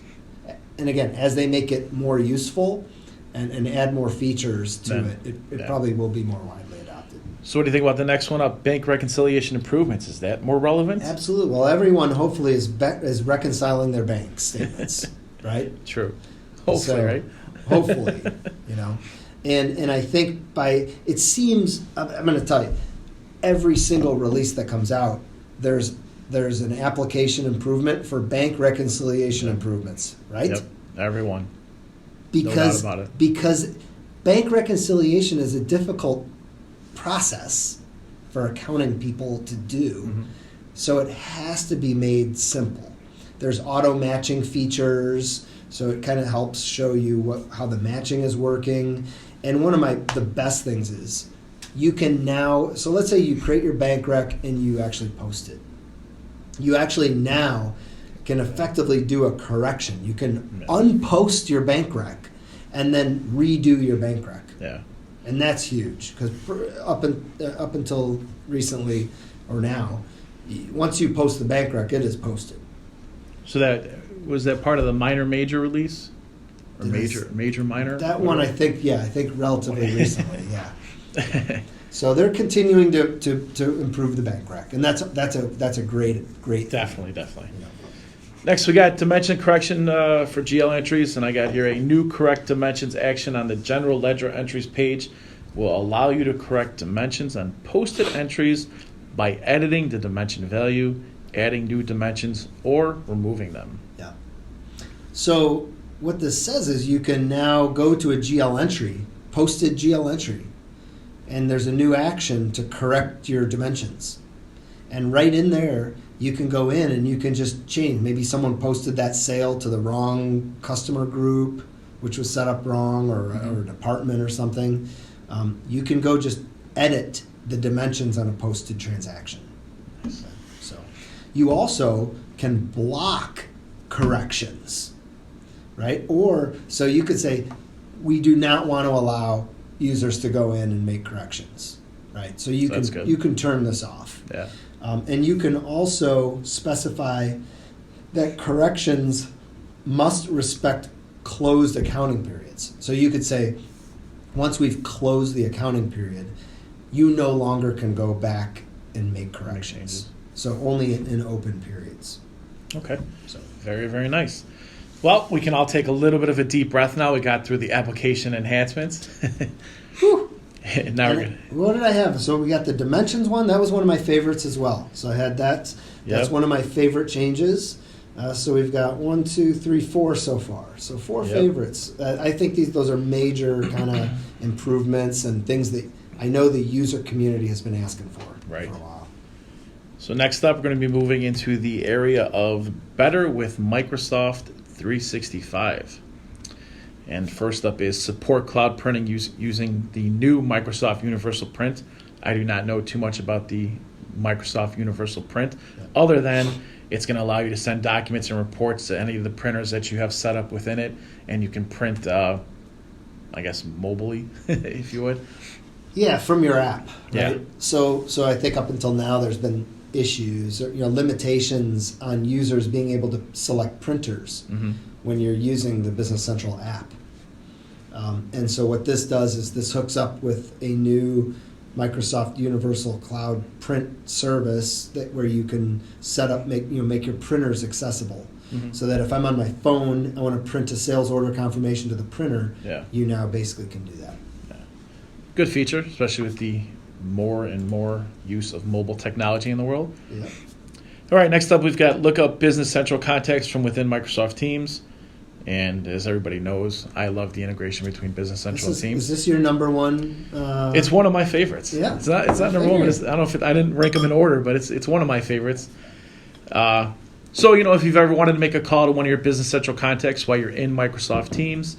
And again, as they make it more useful and add more features to it probably will be more widely adopted. So what do you think about the next one up, bank reconciliation improvements? Is that more relevant? Absolutely. Well, everyone hopefully is reconciling their bank statements, right? True. Hopefully, right? Hopefully, And I think it seems, I'm going to tell you, every single release that comes out, there's an application improvement for bank reconciliation improvements, right? Yep, everyone. Because, no doubt about it. Because bank reconciliation is a difficult process for accounting people to do, so it has to be made simple. There's auto matching features, so it kind of helps show you how the matching is working. And one of the best things is you can now, so let's say you create your bank rec and you actually post it. You actually now can effectively do a correction. You can unpost your bank rec and then redo your bank rec. Yeah. And that's huge because up until recently or now, once you post the bank rec, it is posted. So was that part of the minor major release? Or major minor? That one I think relatively recently, yeah. So they're continuing to improve the bank rec, and that's a great Definitely. thing. Yeah. Next, we got dimension correction for GL entries, and I got here a new correct dimensions action on the general ledger entries page will allow you to correct dimensions on posted entries by editing the dimension value, adding new dimensions, or removing them. Yeah. So what this says is you can now go to a GL entry, posted GL entry, and there's a new action to correct your dimensions. And right in there, you can go in and you can just change. Maybe someone posted that sale to the wrong customer group, which was set up wrong, or a department or something. You can go just edit the dimensions on a posted transaction. So you also can block corrections, right? Or so you could say, we do not want to allow users to go in and make corrections, right? So you can turn this off. Yeah. And you can also specify that corrections must respect closed accounting periods. So you could say, once we've closed the accounting period, you no longer can go back and make corrections. So only in open periods. Okay. So very, very nice. Well, we can all take a little bit of a deep breath now. We got through the application enhancements. Whew. Now what did I have? So we got the dimensions one. That was one of my favorites as well. So I had that. That's one of my favorite changes. So we've got 1, 2, 3, 4 so far. So 4 favorites. I think those are major kind of improvements and things that I know the user community has been asking for for a while. So next up, we're going to be moving into the area of better with Microsoft 365. And first up is support cloud printing using the new Microsoft Universal Print. I do not know too much about the Microsoft Universal Print, other than it's going to allow you to send documents and reports to any of the printers that you have set up within it, and you can print, I guess, mobily, if you would. Yeah, from your app. Right? Yeah. So I think up until now there's been issues or limitations on users being able to select printers when you're using the Business Central app. And so what this does is this hooks up with a new Microsoft Universal Cloud Print service where you can set up, make your printers accessible. So that if I'm on my phone, I want to print a sales order confirmation to the printer, you now basically can do that. Yeah. Good feature, especially with the more and more use of mobile technology in the world. Yeah. All right, next up we've got look up Business Central contacts from within Microsoft Teams. And as everybody knows, I love the integration between Business Central and Teams. Is this your number one? It's one of my favorites. Yeah. It's not number one. I don't know if I didn't rank them in order, but it's one of my favorites. So, if you've ever wanted to make a call to one of your Business Central contacts while you're in Microsoft Teams,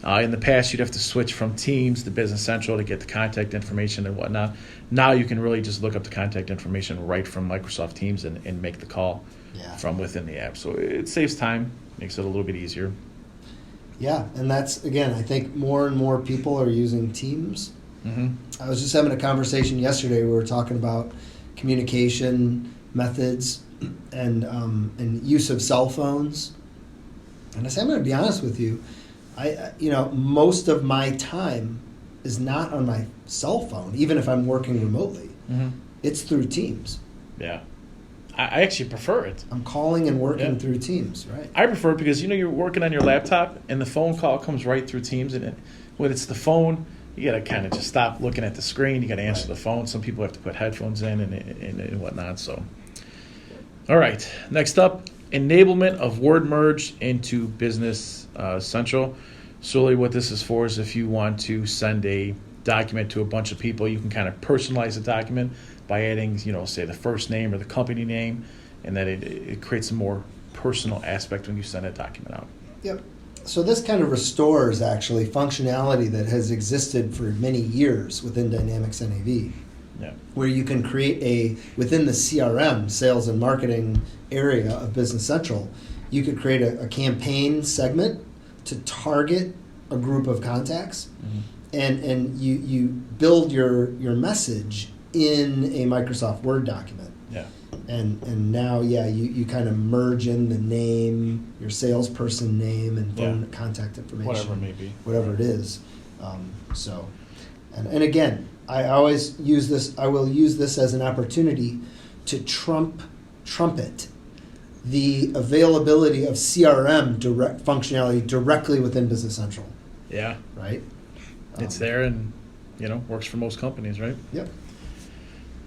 in the past you'd have to switch from Teams to Business Central to get the contact information and whatnot. Now you can really just look up the contact information right from Microsoft Teams and make the call from within the app. So it saves time, makes it a little bit easier. Yeah, and that's, again, I think more and more people are using Teams. I was just having a conversation yesterday. We were talking about communication methods and use of cell phones. And I said, I'm going to be honest with you. Most of my time is not on my cell phone, even if I'm working remotely. It's through Teams. Yeah. I actually prefer it. I'm calling and working through Teams, right? I prefer it because, you're working on your laptop and the phone call comes right through Teams. And when it's the phone, you got to kind of just stop looking at the screen. You got to answer the phone. Some people have to put headphones in and whatnot. So, all right. Next up, enablement of word merge into Business Central. So really what this is for is if you want to send a document to a bunch of people, you can kind of personalize the document by adding, say the first name or the company name, and then it creates a more personal aspect when you send a document out. Yep. So this kind of restores actually functionality that has existed for many years within Dynamics NAV, Yeah. where you can create within the CRM, sales and marketing area of Business Central, you could create a campaign segment to target a group of contacts, and you build your message in a Microsoft Word document. Yeah. And now, you kind of merge in the name, your salesperson name, and phone contact information. Whatever it may be. Whatever it is. And again, I always use this, I will use this as an opportunity to trumpet the availability of CRM direct functionality directly within Business Central. Yeah. Right? It's there and, works for most companies, right? Yep.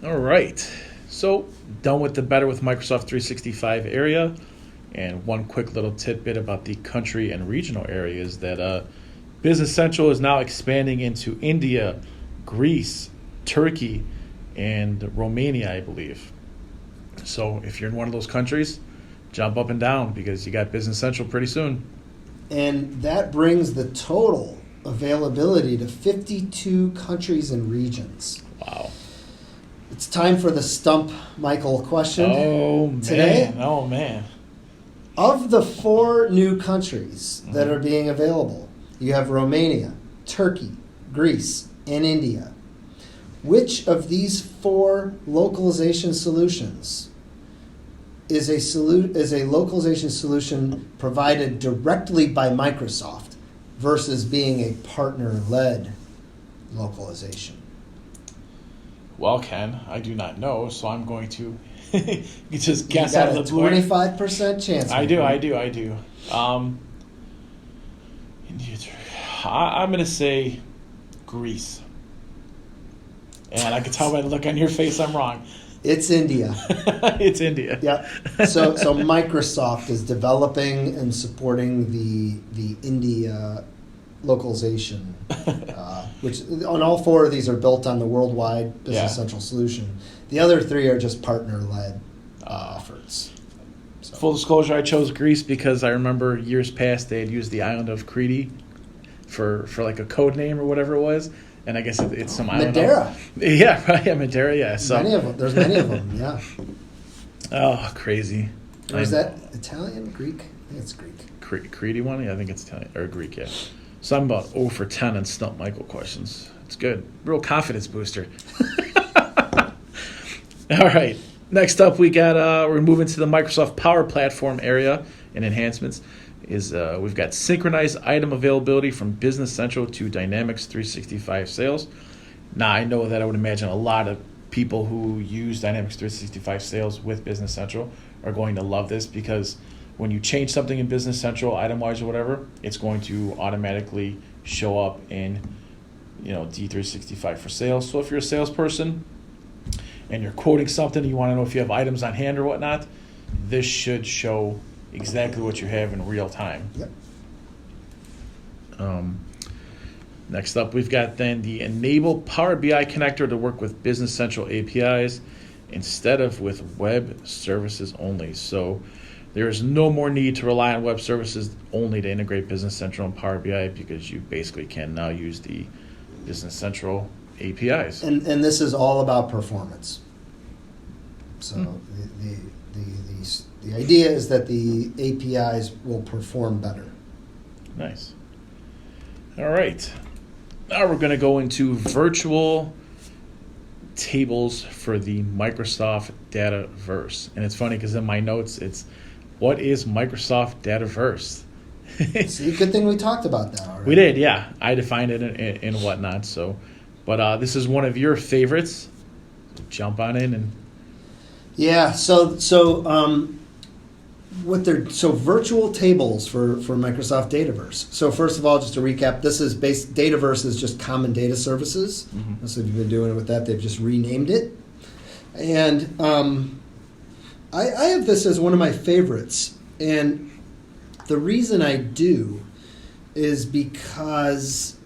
All right. So, done with the Better with Microsoft 365 area. And one quick little tidbit about the country and regional areas that Business Central is now expanding into India, Greece, Turkey, and Romania, I believe. So if you're in one of those countries, jump up and down because you got Business Central pretty soon. And that brings the total availability to 52 countries and regions. Wow. It's time for the Stump Michael question. Oh, man. Today, Oh, man. of the 4 new countries that are being available, you have Romania, Turkey, Greece, and India. Which of these 4 localization solutions is a localization solution provided directly by Microsoft versus being a partner-led localization? Well, Ken, I do not know, so I'm going to you just guess out of the blue. You got a 25% chance. I do. I'm going to say Greece. And I can tell by the look on your face I'm wrong. It's India. It's India. Yeah. So Microsoft is developing and supporting the India localization, which on all 4 of these are built on the worldwide Business Central solution. The other 3 are just partner-led efforts. So. Full disclosure, I chose Greece because I remember years past they had used the island of Crete for like a code name or whatever it was. And I guess it's some island. Madeira. Yeah, right. Yeah, Madeira, yeah. So. There's many of them, yeah. Oh, crazy. Or is that Italian? Greek? I think it's Greek. Crete one? Yeah, I think it's Italian. Or Greek, yeah. So I'm about 0 for 10 on Stump Michael questions. It's good. Real confidence booster. All right. Next up, we're moving to the Microsoft Power Platform area and enhancements. We've got synchronized item availability from Business Central to Dynamics 365 Sales. Now, I know that I would imagine a lot of people who use Dynamics 365 Sales with Business Central are going to love this because when you change something in Business Central, item-wise or whatever, it's going to automatically show up in D365 for sales. So if you're a salesperson and you're quoting something and you want to know if you have items on hand or whatnot, this should show exactly what you have in real time. Yep. Next up, we've got then the Enable Power BI connector to work with Business Central APIs instead of with web services only. So there is no more need to rely on web services only to integrate Business Central and Power BI because you basically can now use the Business Central APIs. And this is all about performance. So the idea is that the APIs will perform better. Nice. All right. Now we're going to go into virtual tables for the Microsoft Dataverse. And it's funny because in my notes, it's what is Microsoft Dataverse? See, good thing we talked about that already. We did, yeah. I defined it and whatnot. So, but this is one of your favorites. Jump on in and. Yeah. So virtual tables for Microsoft Dataverse. So first of all, just to recap, Dataverse is just common data services. Mm-hmm. So if you've been doing it with that, they've just renamed it. And I have this as one of my favorites. And the reason I do is because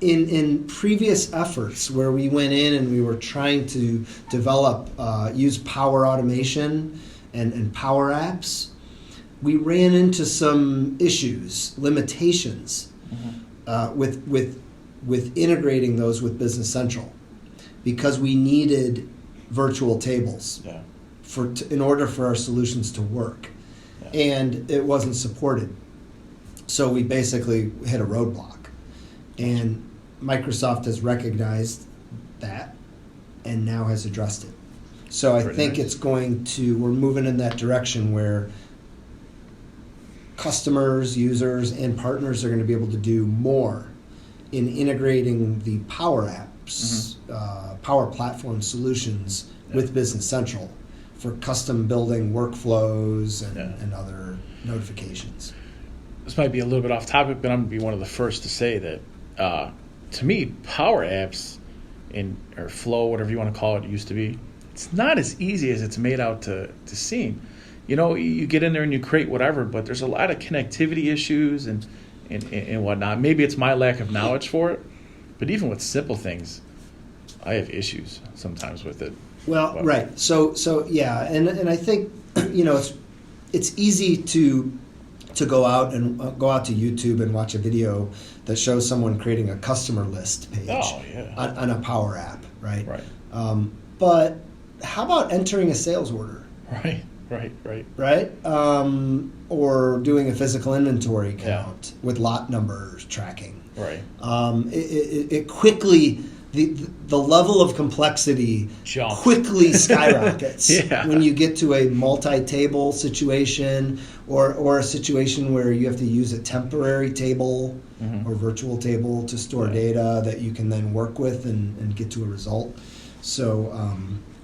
in previous efforts where we went in and we were trying to develop, use Power Automation and Power Apps, we ran into some issues, limitations with integrating those with Business Central, because we needed virtual tables in order for our solutions to work, and it wasn't supported. So we basically hit a roadblock, and Microsoft has recognized that and now has addressed it. So I think it's we're moving in that direction where customers, users, and partners are going to be able to do more in integrating the Power Apps, Power Platform solutions with Business Central for custom building workflows and other notifications. This might be a little bit off topic, but I'm going to be one of the first to say that, to me, Power Apps or Flow, whatever you want to call it, used to be, it's not as easy as it's made out to seem. You know, you get in there and you create whatever, but there's a lot of connectivity issues and whatnot. Maybe it's my lack of knowledge for it, but even with simple things, I have issues sometimes with it. Well, right. So yeah, and I think, you know, it's easy to go out to YouTube and watch a video that shows someone creating a customer list page on a Power App, right? Right. But how about entering a sales order? Right. Or doing a physical inventory count with lot numbers tracking. Right. It quickly, the level of complexity quickly skyrockets when you get to a multi-table situation or a situation where you have to use a temporary table or virtual table to store data that you can then work with and get to a result. So,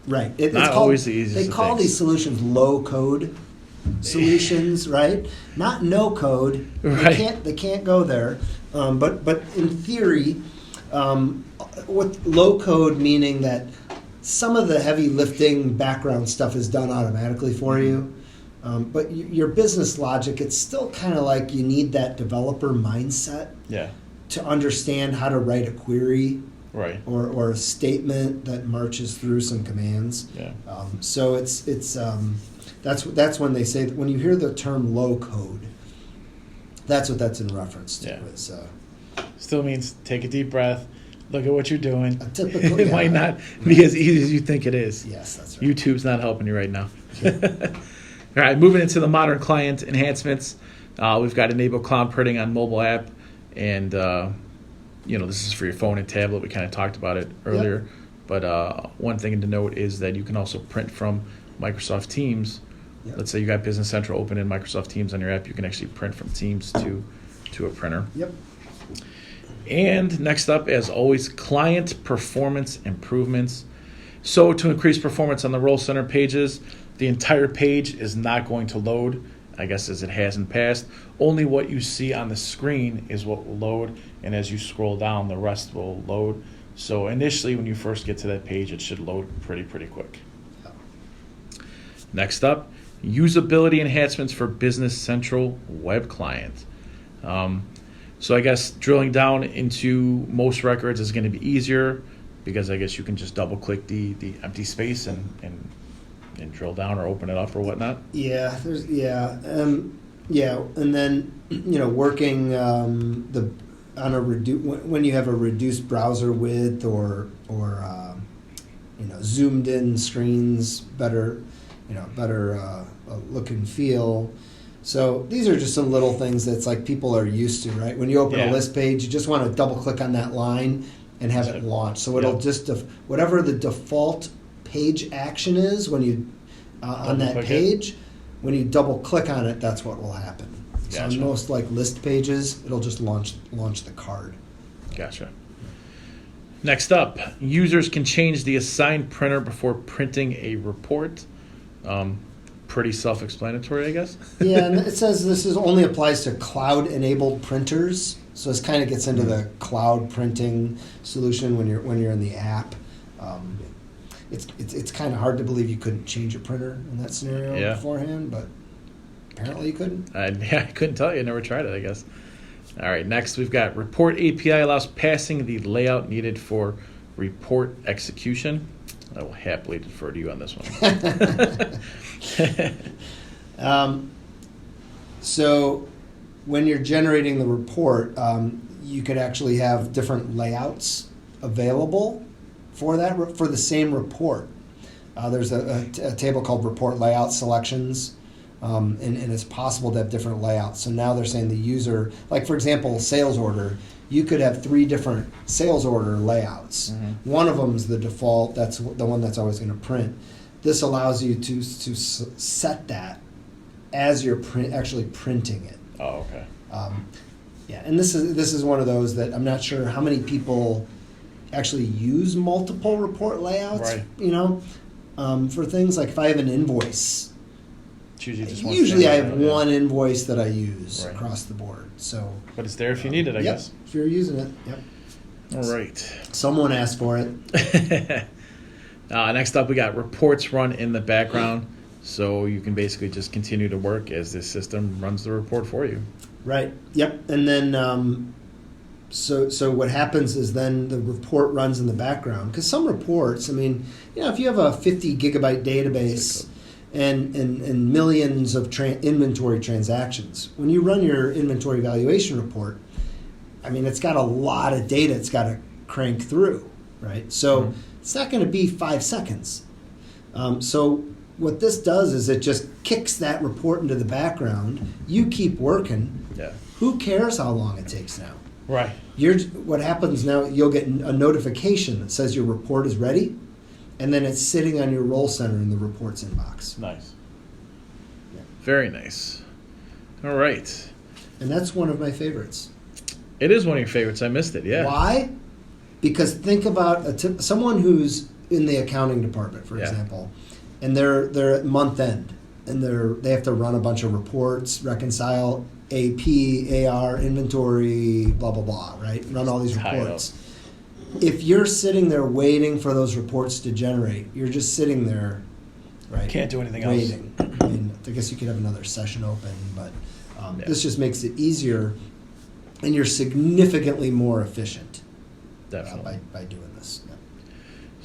it's not always the easiest. They call these solutions low-code solutions, right? Not no-code. Right. They can't go there. But in theory, with low-code meaning that some of the heavy lifting background stuff is done automatically for you. But your business logic, it's still kind of like you need that developer mindset to understand how to write a query. Right. Or a statement that marches through some commands. Yeah. So that's when they say that when you hear the term low code, that's what that's in reference to. Yeah. Still means take a deep breath, look at what you're doing. Typically, it might not be as easy as you think it is. Yes, that's right. YouTube's not helping you right now. All right, moving into the modern client enhancements. We've got enable cloud printing on mobile app, and this is for your phone and tablet. We kind of talked about it earlier. Yep. But one thing to note is that you can also print from Microsoft Teams. Yep. Let's say you got Business Central open in Microsoft Teams on your app. You can actually print from Teams to a printer. Yep. And next up, as always, client performance improvements. So to increase performance on the Role Center pages, the entire page is not going to load, I guess, as it has in past. Only what you see on the screen is what will load, and as you scroll down, the rest will load. So initially, when you first get to that page, it should load pretty quick. Next up, usability enhancements for Business Central Web Client. So I guess drilling down into most records is going to be easier because I guess you can just double-click the empty space and drill down or open it up or whatnot. Yeah, and then working when you have a reduced browser width or zoomed in screens, better look and feel. So these are just some little things that's like people are used to, right? When you open a list page, you just want to double click on that line and have it launch. So it'll just whatever the default page action is when you on that page, when you double click on it, that's what will happen. Gotcha. So on most like list pages, it'll just launch the card. Gotcha. Next up, users can change the assigned printer before printing a report. Pretty self-explanatory, I guess. Yeah, and it says this only applies to cloud-enabled printers. So this kind of gets into the cloud printing solution when you're in the app. It's kind of hard to believe you couldn't change a printer in that scenario beforehand, but apparently you couldn't. I couldn't tell you. I never tried it, I guess. All right, next we've got Report API allows passing the layout needed for report execution. I will happily defer to you on this one. So when you're generating the report, you could actually have different layouts available for the same report. There's a table called report layout selections, and it's possible to have different layouts. So now they're saying the user, like for example, sales order, you could have 3 different sales order layouts. One of them is the default, that's the one that's always going to print. This allows you to set that as you're actually printing it. Oh, okay. Yeah, and this is one of those that I'm not sure how many people actually use multiple report layouts. Right. You know, for things like if I have an invoice, It's usually just one usually I standard have layout, one invoice that I use Right. across the board. So, but it's there if you need it, I yep, guess. if you're using it, yep. All right. Someone asked for it. Next up, we got reports run in the background, so you can basically just continue to work as this system runs the report for you. Right. Yep. And then, so what happens is then the report runs in the background because some reports, I mean, you know, if you have a 50 gigabyte database and millions of inventory transactions, when you run your inventory valuation report, I mean, it's got a lot of data it's got to crank through, right? So it's not going to be 5 seconds. So what this does is it just kicks that report into the background. You keep working. Yeah. Who cares how long it takes now? Right. What happens now, you'll get a notification that says your report is ready, and then it's sitting on your roll center in the reports inbox. Nice. Yeah. Very nice. All right. And that's one of my favorites. It is one of your favorites. I missed it. Yeah. Why? Because think about someone who's in the accounting department, for Yeah. example, and they're at month end, and they have to run a bunch of reports, reconcile AP, AR, inventory, blah blah blah, right? Run all these Tie it reports. If you're sitting there waiting for those reports to generate, you're just sitting there, right? Can't do anything else. Waiting. I mean, I guess you could have another session open, but Yeah. this just makes it easier, and you're significantly more efficient Definitely. by doing this. Yeah.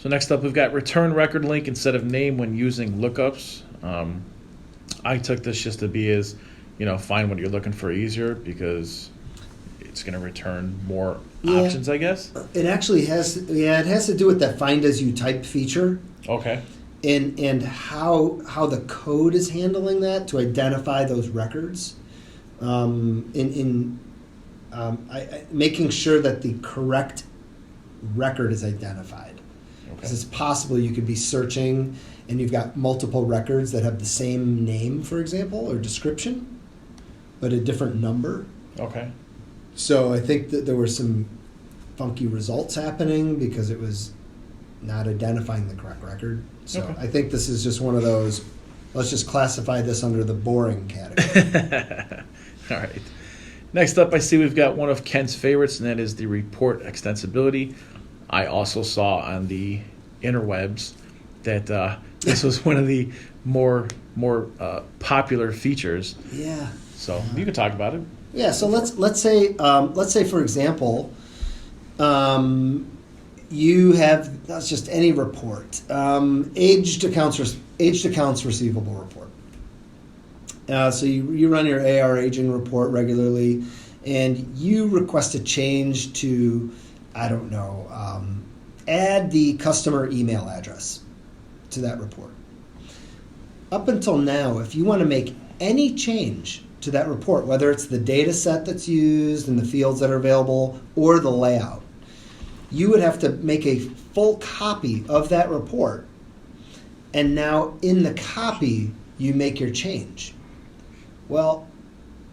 So next up, we've got return record link instead of name when using lookups. I took this just to be as, find what you're looking for easier because it's going to return more options, I guess. It actually has, it has to do with that find as you type feature. Okay. And how the code is handling that to identify those records, making sure that the correct record is identified. Because it's possible you could be searching and you've got multiple records that have the same name, for example, or description, but a different number. Okay. So I think that there were some funky results happening because it was not identifying the correct record. So Okay. I think this is just one of those, let's just classify this under the boring category. All right. Next up, I see we've got one of Ken's favorites, and that is the report extensibility. I also saw on the interwebs that this was one of the more popular features. Yeah. So you can talk about it. Yeah. So let's say for example, you have, that's just any report, aged accounts receivable report. So you run your AR aging report regularly, and you request a change to, I don't know, add the customer email address to that report. Up until now, if you want to make any change to that report, whether it's the data set that's used and the fields that are available or the layout, you would have to make a full copy of that report. And now in the copy, you make your change. Well,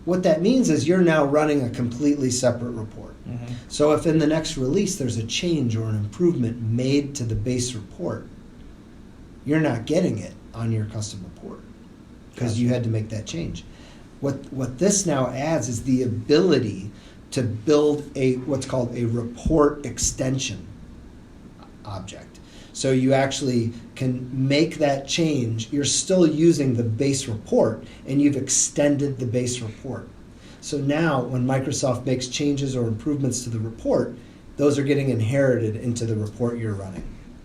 what that means is you're now running a completely separate report. Mm-hmm. So if in the next release there's a change or an improvement made to the base report, you're not getting it on your custom report because you had to make that change. What this now adds is the ability to build what's called a report extension object. So you actually can make that change. You're still using the base report, and you've extended the base report. So now when Microsoft makes changes or improvements to the report, those are getting inherited into the report you're running.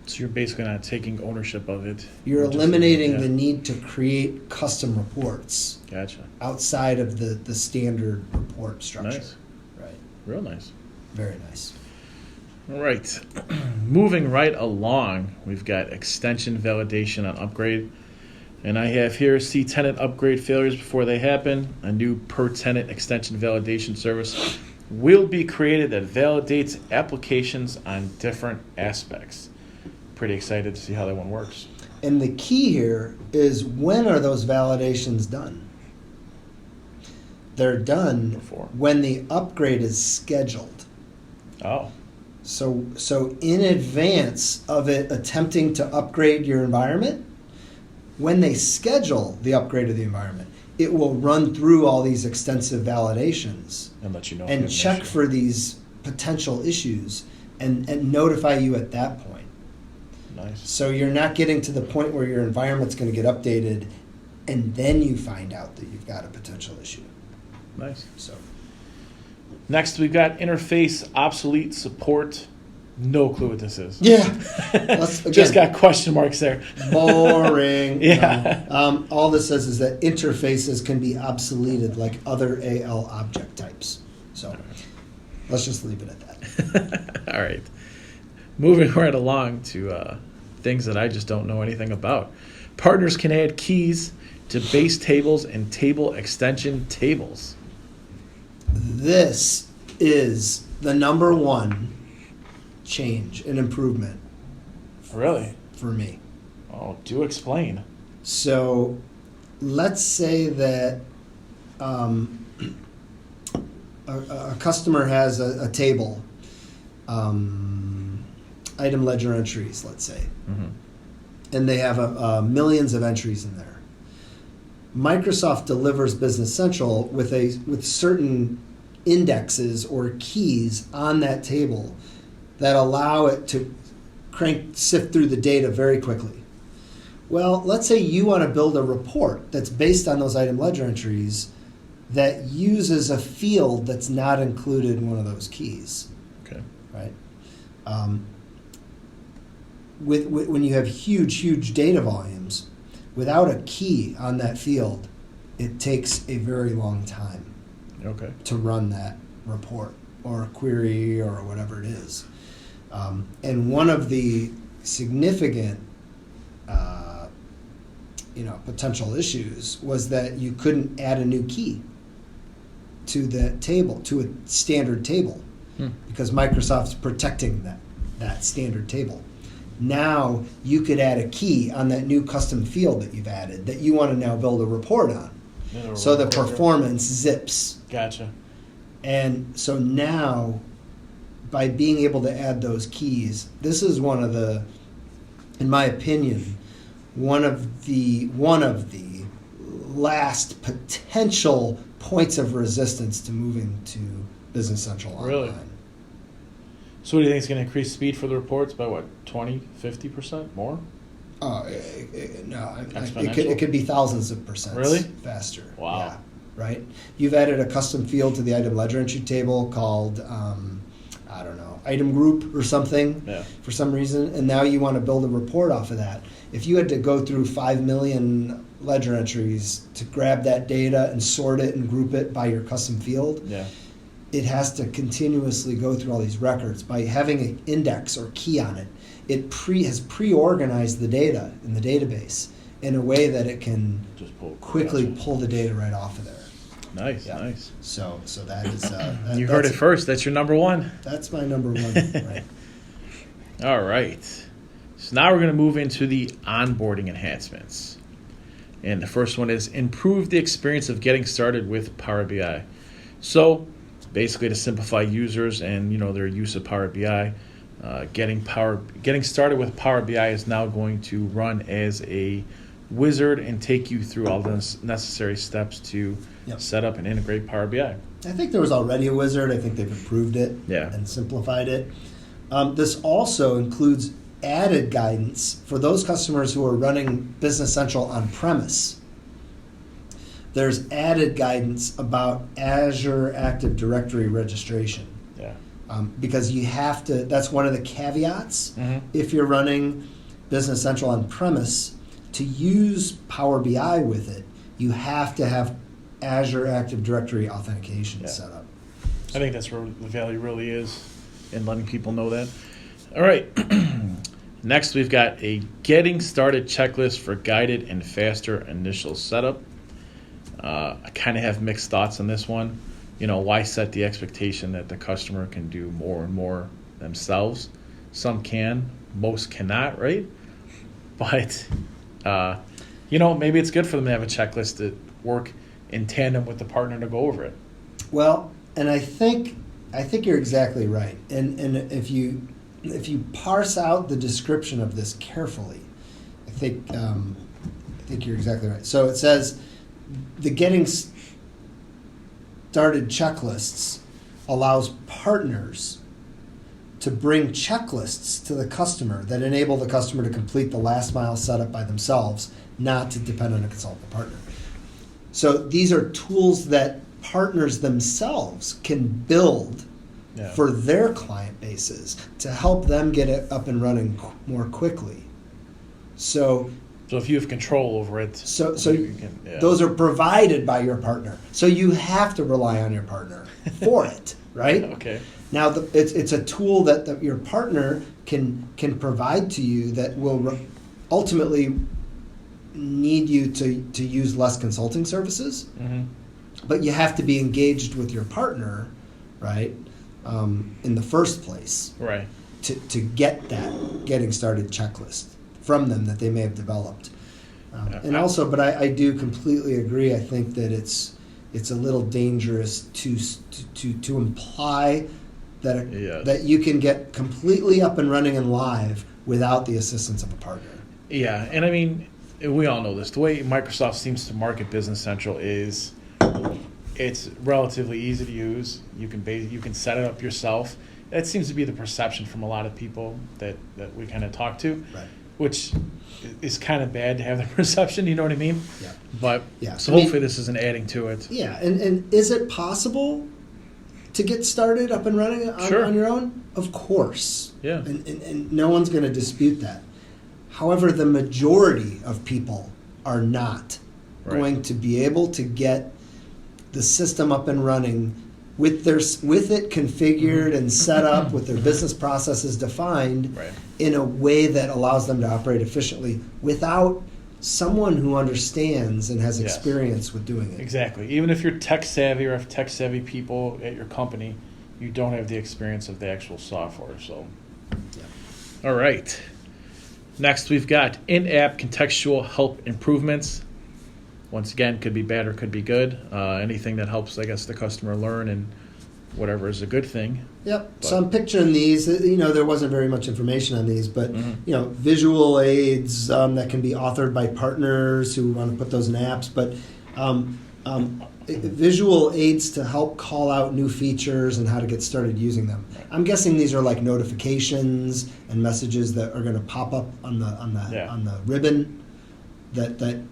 So you're basically not taking ownership of it. You're just- eliminating yeah. the need to create custom reports Gotcha. outside of the standard report structure. Nice. Right. Real nice. Very nice. All right. Moving right along, we've got extension validation on upgrade. And I have here, see tenant upgrade failures before they happen. A new per-tenant extension validation service will be created that validates applications on different aspects. Pretty excited to see how that one works. And the key here is, when are those validations done? They're done Before. when the upgrade is scheduled. Oh, So in advance of it attempting to upgrade your environment, when they schedule the upgrade of the environment, it will run through all these extensive validations and let you know. if you and have an check issue. for these potential issues and notify you at that point. Nice. So you're not getting to the point where your environment's going to get updated and then you find out that you've got a potential issue. Nice. So Next, we've got interface obsolete support. No clue what this is. yeah, let's, again, Just got question marks there. boring. Yeah. All this says is that interfaces can be obsoleted like other AL object types. So let's just leave it at that. All right. Moving right along to things that I just don't know anything about. Partners can add keys to base tables and table extension tables. This is the number one change and improvement Really? for me. Oh, do explain. So let's say that a customer has a table, item ledger entries, let's say, and they have millions of entries in there. Microsoft delivers Business Central with certain indexes or keys on that table that allow it to sift through the data very quickly. Well, let's say you want to build a report that's based on those item ledger entries that uses a field that's not included in one of those keys, Okay. right? When you have huge data volumes, without a key on that field, it takes a very long time Okay. to run that report or a query or whatever it is. And one of the significant potential issues was that you couldn't add a new key to the table, to a standard table, because Microsoft's protecting that standard table. Now you could add a key on that new custom field that you've added that you want to now build a report on. So the performance zips. Gotcha. And so now, by being able to add those keys, this is one of the, in my opinion, one of the last potential points of resistance to moving to Business Central Online. Really? So what do you think is going to increase speed for the reports by what, 20, 50% more? No, Exponential? it could be thousands of percents Really? faster. Wow. Yeah, right? You've added a custom field to the item ledger entry table called, item group or something for some reason, and now you want to build a report off of that. If you had to go through 5 million ledger entries to grab that data and sort it and group it by your custom field, it has to continuously go through all these records. By having an index or key on it, it has pre-organized the data in the database in a way that it can Just quickly gotcha. pull the data right off of there. Nice, Yeah. nice. So that is You heard it first. That's your number one. That's my number one. Right. All right. So now we're going to move into the onboarding enhancements. And the first one is improve the experience of getting started with Power BI. So basically to simplify users and their use of Power BI, getting started with Power BI is now going to run as a wizard and take you through all the necessary steps to set up and integrate Power BI. I think there was already a wizard. I think they've improved it and simplified it. This also includes added guidance for those customers who are running Business Central on-premise. There's added guidance about Azure Active Directory registration. because you have to. That's one of the caveats. If you're running Business Central on premise, to use Power BI with it, you have to have Azure Active Directory authentication set up. I think that's where the value really is in letting people know that. All right. Next, we've got a getting started checklist for guided and faster initial setup. I kind of have mixed thoughts on this one. Why set the expectation that the customer can do more and more themselves? Some can, most cannot, right? But, maybe it's good for them to have a checklist to work in tandem with the partner to go over it. Well, and I think you're exactly right. And if you parse out the description of this carefully, I think you're exactly right. So it says the getting started checklists allows partners to bring checklists to the customer that enable the customer to complete the last mile setup by themselves, not to depend on a consultant partner. So these are tools that partners themselves can build for their client bases to help them get it up and running more quickly. So if you have control over it, those are provided by your partner. So you have to rely on your partner for it, right? Okay. Now it's a tool that your partner can provide to you that will ultimately need you to use less consulting services. But you have to be engaged with your partner, right? In the first place, right? To get that getting started checklist from them that they may have developed, and also, but I do completely agree. I think that it's a little dangerous to imply that you can get completely up and running and live without the assistance of a partner. Yeah, and I mean, we all know this. The way Microsoft seems to market Business Central is it's relatively easy to use. You can set it up yourself. That seems to be the perception from a lot of people that we kind of talk to, right? Which is kind of bad to have the perception. You know what I mean? Yeah. But so hopefully this isn't adding to it. Yeah, and is it possible to get started up and running on your own? Of course. Yeah. And no one's going to dispute that. However, the majority of people are not going to be able to get the system up and running with it configured and set up with their business processes defined in a way that allows them to operate efficiently without someone who understands and has experience with doing it. Exactly. Even if you're tech savvy or have tech savvy people at your company, you don't have the experience of the actual software. So, all right. Next, we've got in-app contextual help improvements. Once again, could be bad or could be good. Anything that helps, I guess, the customer learn and whatever is a good thing. Yep. But, so I'm picturing these. There wasn't very much information on these, but visual aids that can be authored by partners who want to put those in apps. But visual aids to help call out new features and how to get started using them. I'm guessing these are like notifications and messages that are going to pop up on the ribbon that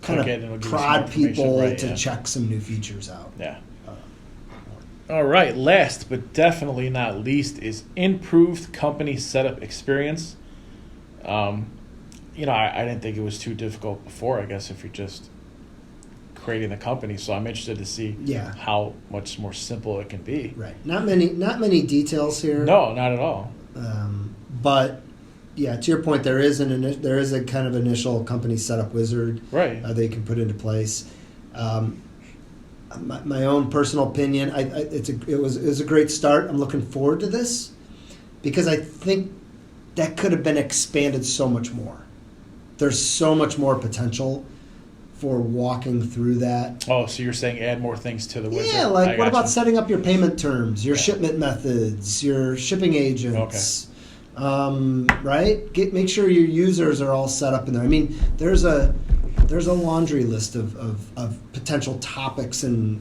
kind of prod people to check some new features out. Yeah. All right. Last but definitely not least is improved company setup experience. I didn't think it was too difficult before. I guess if you're just creating the company, so I'm interested to see how much more simple it can be. Right. Not many details here. No, not at all. But yeah, to your point, there is a kind of initial company setup wizard that you can put into place. My own personal opinion, it was a great start. I'm looking forward to this because I think that could have been expanded so much more. There's so much more potential for walking through that. Oh, so you're saying add more things to the wizard? Yeah, like what about setting up your payment terms, your shipment methods, your shipping agents? Right? Make sure your users are all set up in there. I mean, there's a laundry list of potential topics and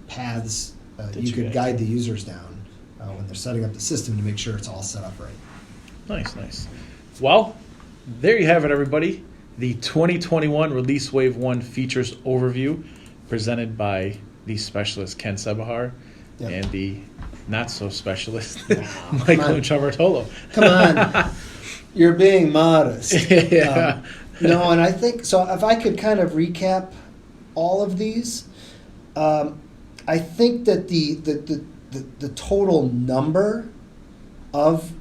paths you could guide the users down when they're setting up the system to make sure it's all set up right. Nice. Well, there you have it, everybody. The 2021 Release Wave 1 features overview presented by the specialist Ken Sebahar and the not so specialist, come Michael on. Intravartolo. Come on, you're being modest. Yeah. No, and I think so. If I could kind of recap all of these, I think that the total number of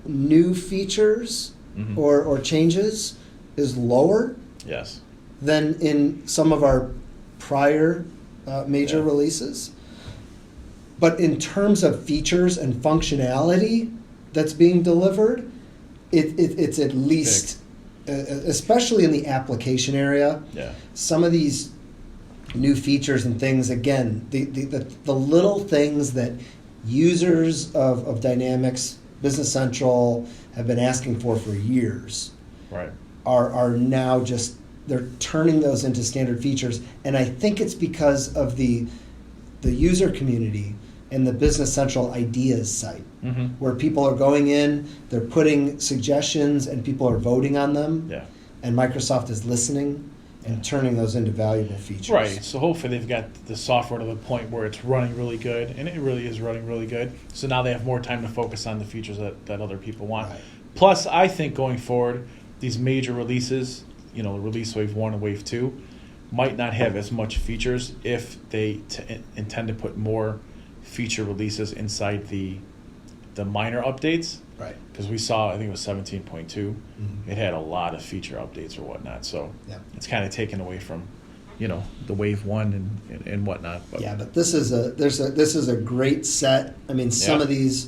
new features Mhm. or changes is lower Yes. than in some of our prior major Yeah. releases. But in terms of features and functionality that's being delivered, it's at least, especially in the application area, Yeah. some of these new features and things, again, the little things that users of Dynamics Business Central have been asking for years Right. are now just, they're turning those into standard features. And I think it's because of the user community and the Business Central Ideas site, Mm-hmm. where people are going in, they're putting suggestions, and people are voting on them. Yeah. And Microsoft is listening and turning those into valuable features. Right. So hopefully they've got the software to the point where it's running really good, and it really is running really good. So now they have more time to focus on the features that other people want. Right. Plus, I think going forward, these major releases, the release wave 1 and wave 2, might not have as much features if they intend to put more feature releases inside the minor updates. Right. Because we saw, I think it was 17.2. Mhm. It had a lot of feature updates or whatnot. So Yeah. it's kind of taken away from, the wave 1 and whatnot. But Yeah, but this is a great set. I mean, some Yeah. of these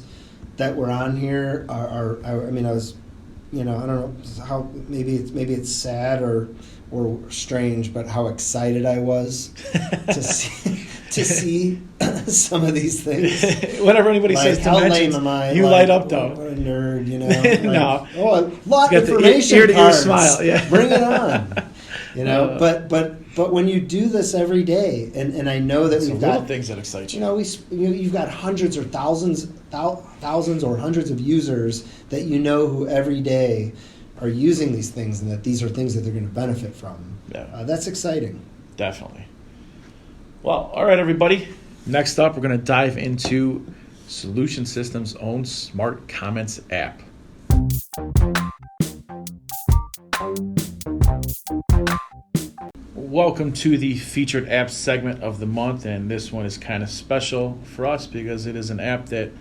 that were on here are I was, I don't know how, maybe it's sad or strange, but how excited I was to see some of these things. Whenever anybody Like, says how dimensions, lame am I? you Like, light up though. What a nerd, Like, No. Oh, a lot You of got the information ear-to-ear cards. smile, yeah. Bring it on. But when you do this every day, and I know that It's the we've little got, things that excite you. you've got hundreds or thousands or hundreds of users that who every day are using these things, and that these are things that they're going to benefit from. Yeah. That's exciting. Definitely. Well, all right, everybody. Next up, we're going to dive into Solution Systems' own Smart Comments app. Welcome to the featured app segment of the month, and this one is kind of special for us because it is an app that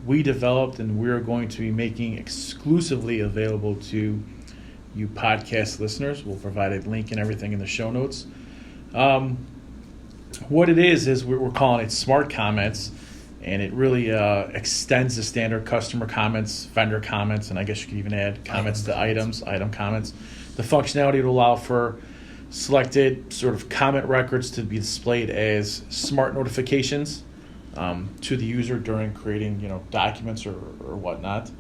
we developed and we're going to be making exclusively available to you podcast listeners. We'll provide a link and everything in the show notes. What it is we're calling it Smart Comments, and it really extends the standard customer comments, vendor comments, and I guess you could even add comments to item comments. The functionality to allow for selected sort of comment records to be displayed as smart notifications to the user during creating documents or whatnot.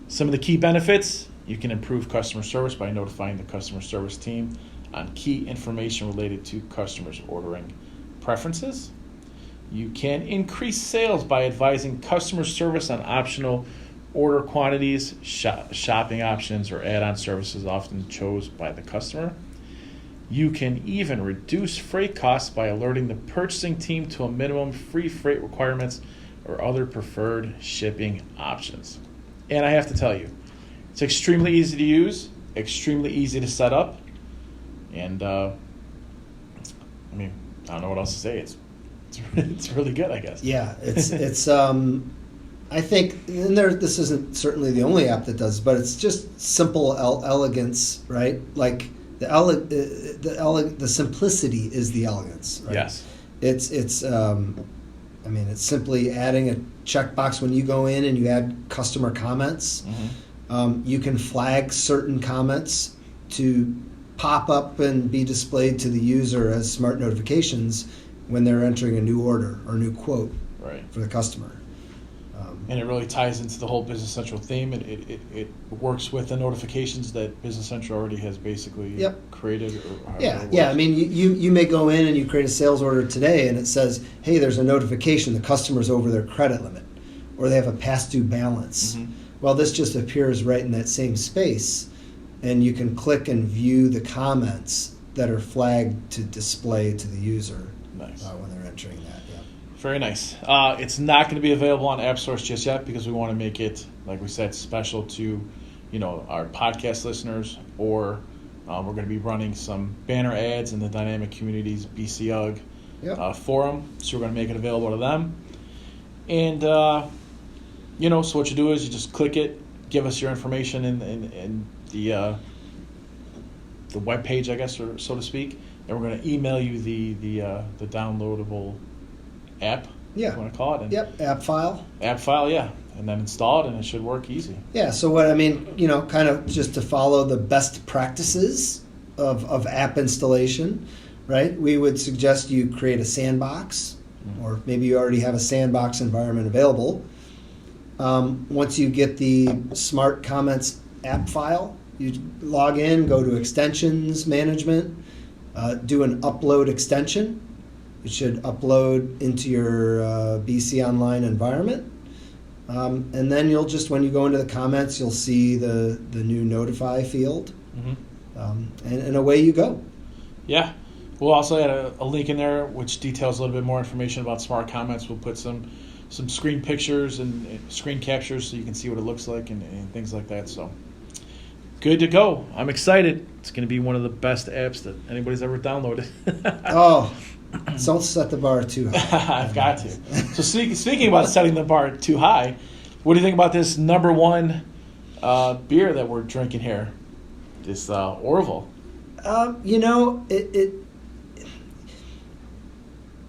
Some of the key benefits: you can improve customer service by notifying the customer service team on key information related to customers' ordering preferences. You can increase sales by advising customer service on optional order quantities, shopping options, or add-on services often chosen by the customer. You can even reduce freight costs by alerting the purchasing team to a minimum free freight requirements or other preferred shipping options. And I have to tell you, it's extremely easy to use, extremely easy to set up, and I don't know what else to say. It's really good, I guess. Yeah, it's I think, and this isn't certainly the only app that does, but it's just simple elegance, right? Like the simplicity is the elegance. Right? Yes. It's simply adding a checkbox when you go in and you add customer comments. Mm-hmm. You can flag certain comments to pop up and be displayed to the user as smart notifications when they're entering a new order or new quote for the customer. And it really ties into the whole Business Central theme. It works with the notifications that Business Central already has basically created. Yeah. I mean, you may go in and you create a sales order today, and it says, "Hey, there's a notification. The customer's over their credit limit, or they have a past due balance." Mm-hmm. Well, this just appears right in that same space, and you can click and view the comments that are flagged to display to the user Nice. when they're entering that. Yeah. Very nice. It's not going to be available on app stores just yet because we want to make it, like we said, special to, our podcast listeners. Or we're going to be running some banner ads in the Dynamic Communities BCUG forum. So we're going to make it available to them. And so what you do is you just click it, give us your information in the web page, I guess, or so to speak, and we're going to email you the downloadable app. Yeah. You want to call it? And app file. App file, yeah, and then install it, and it should work easy. Yeah. So kind of just to follow the best practices of app installation, right? We would suggest you create a sandbox, or maybe you already have a sandbox environment available. Once you get the Smart Comments app file, you log in, go to Extensions Management, do an upload extension. It should upload into your BC Online environment. And then when you go into the comments, you'll see the new notify field. And away you go. Yeah. We'll also add a link in there which details a little bit more information about Smart Comments. We'll put some screen pictures and screen captures so you can see what it looks like and things like that. So good to go. I'm excited. It's going to be one of the best apps that anybody's ever downloaded. Oh, don't set the bar too high. I've got to. So speaking about setting the bar too high, what do you think about this number one beer that we're drinking here? This Orval.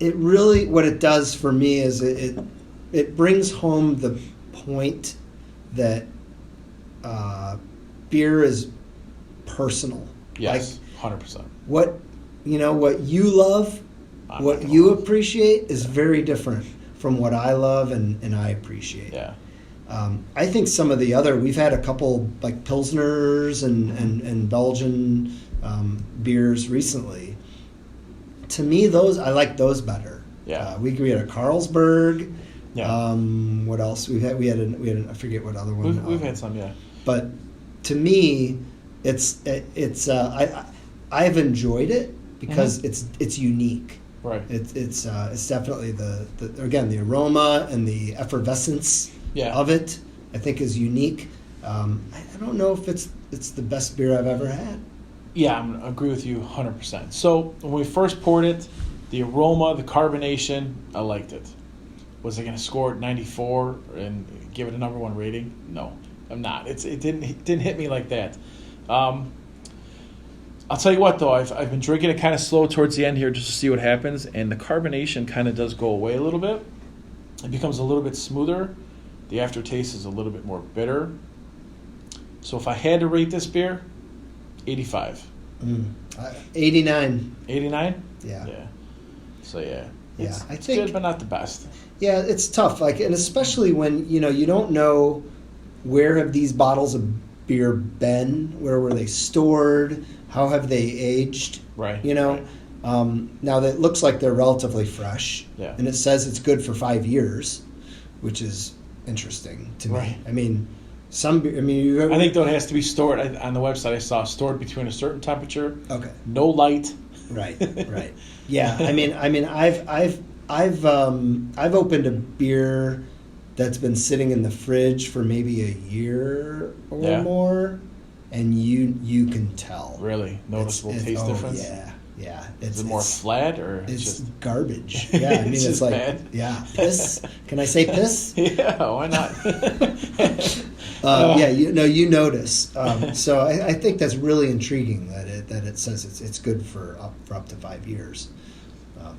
It really, what it does for me is it brings home the point that beer is personal. Yes, 100%. What you love, what you appreciate is very different from what I love and I appreciate. Yeah. I think some of the we've had a couple like Pilsners and Belgian beers recently. To me, I like those better. Yeah. We had a Carlsberg. Yeah. What else? We had I forget what other one. We've had some, yeah. But to me, I've enjoyed it because it's unique. Right. It's definitely the aroma and the effervescence of it, I think, is unique. I don't know if it's the best beer I've ever had. Yeah, I agree with you 100%. So when we first poured it, the aroma, the carbonation, I liked it. Was I going to score it 94 and give it a number one rating? No, I'm not. It didn't hit me like that. I'll tell you what, though, I've been drinking it kind of slow towards the end here just to see what happens, and the carbonation kind of does go away a little bit. It becomes a little bit smoother. The aftertaste is a little bit more bitter. So if I had to rate this beer, 85. 89. 89? Yeah. So it's I think good, but not the best. Yeah, it's tough. And especially when you don't know where have these bottles of beer been, where were they stored, how have they aged? Right. Right. Now that it looks like they're relatively fresh. Yeah. And it says it's good for 5 years, which is interesting to me. Right. I mean, I think though it has to be stored on the website. I saw stored between a certain temperature. Okay. No light. Right. Yeah. I've opened a beer that's been sitting in the fridge for maybe a year or more, and you can tell. Really noticeable taste difference. Yeah. Is it more flat or it's just garbage? Yeah, I mean it's like bad. Piss. Can I say piss? Yeah, why not? You notice. So I think that's really intriguing that it says it's good for up to 5 years.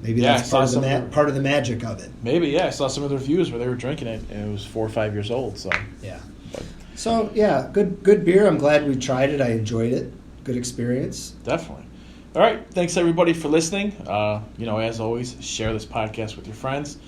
Maybe that's part of the magic of it. Maybe, I saw some of the reviews where they were drinking it and it was 4 or 5 years old. So yeah. So yeah, good beer. I'm glad we tried it. I enjoyed it. Good experience. Definitely. All right. Thanks everybody for listening. As always, share this podcast with your friends.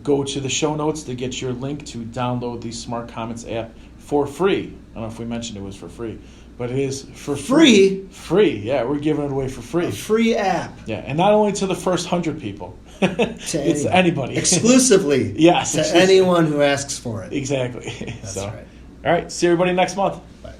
Go to the show notes to get your link to download the Smart Comments app for free. I don't know if we mentioned it was for free, but it is for free. Free. Yeah, we're giving it away for free. A free app. Yeah, and not only to the first 100 people. It's anybody. Exclusively. Yes. To anyone who asks for it. Exactly. That's right. All right. See everybody next month. Bye.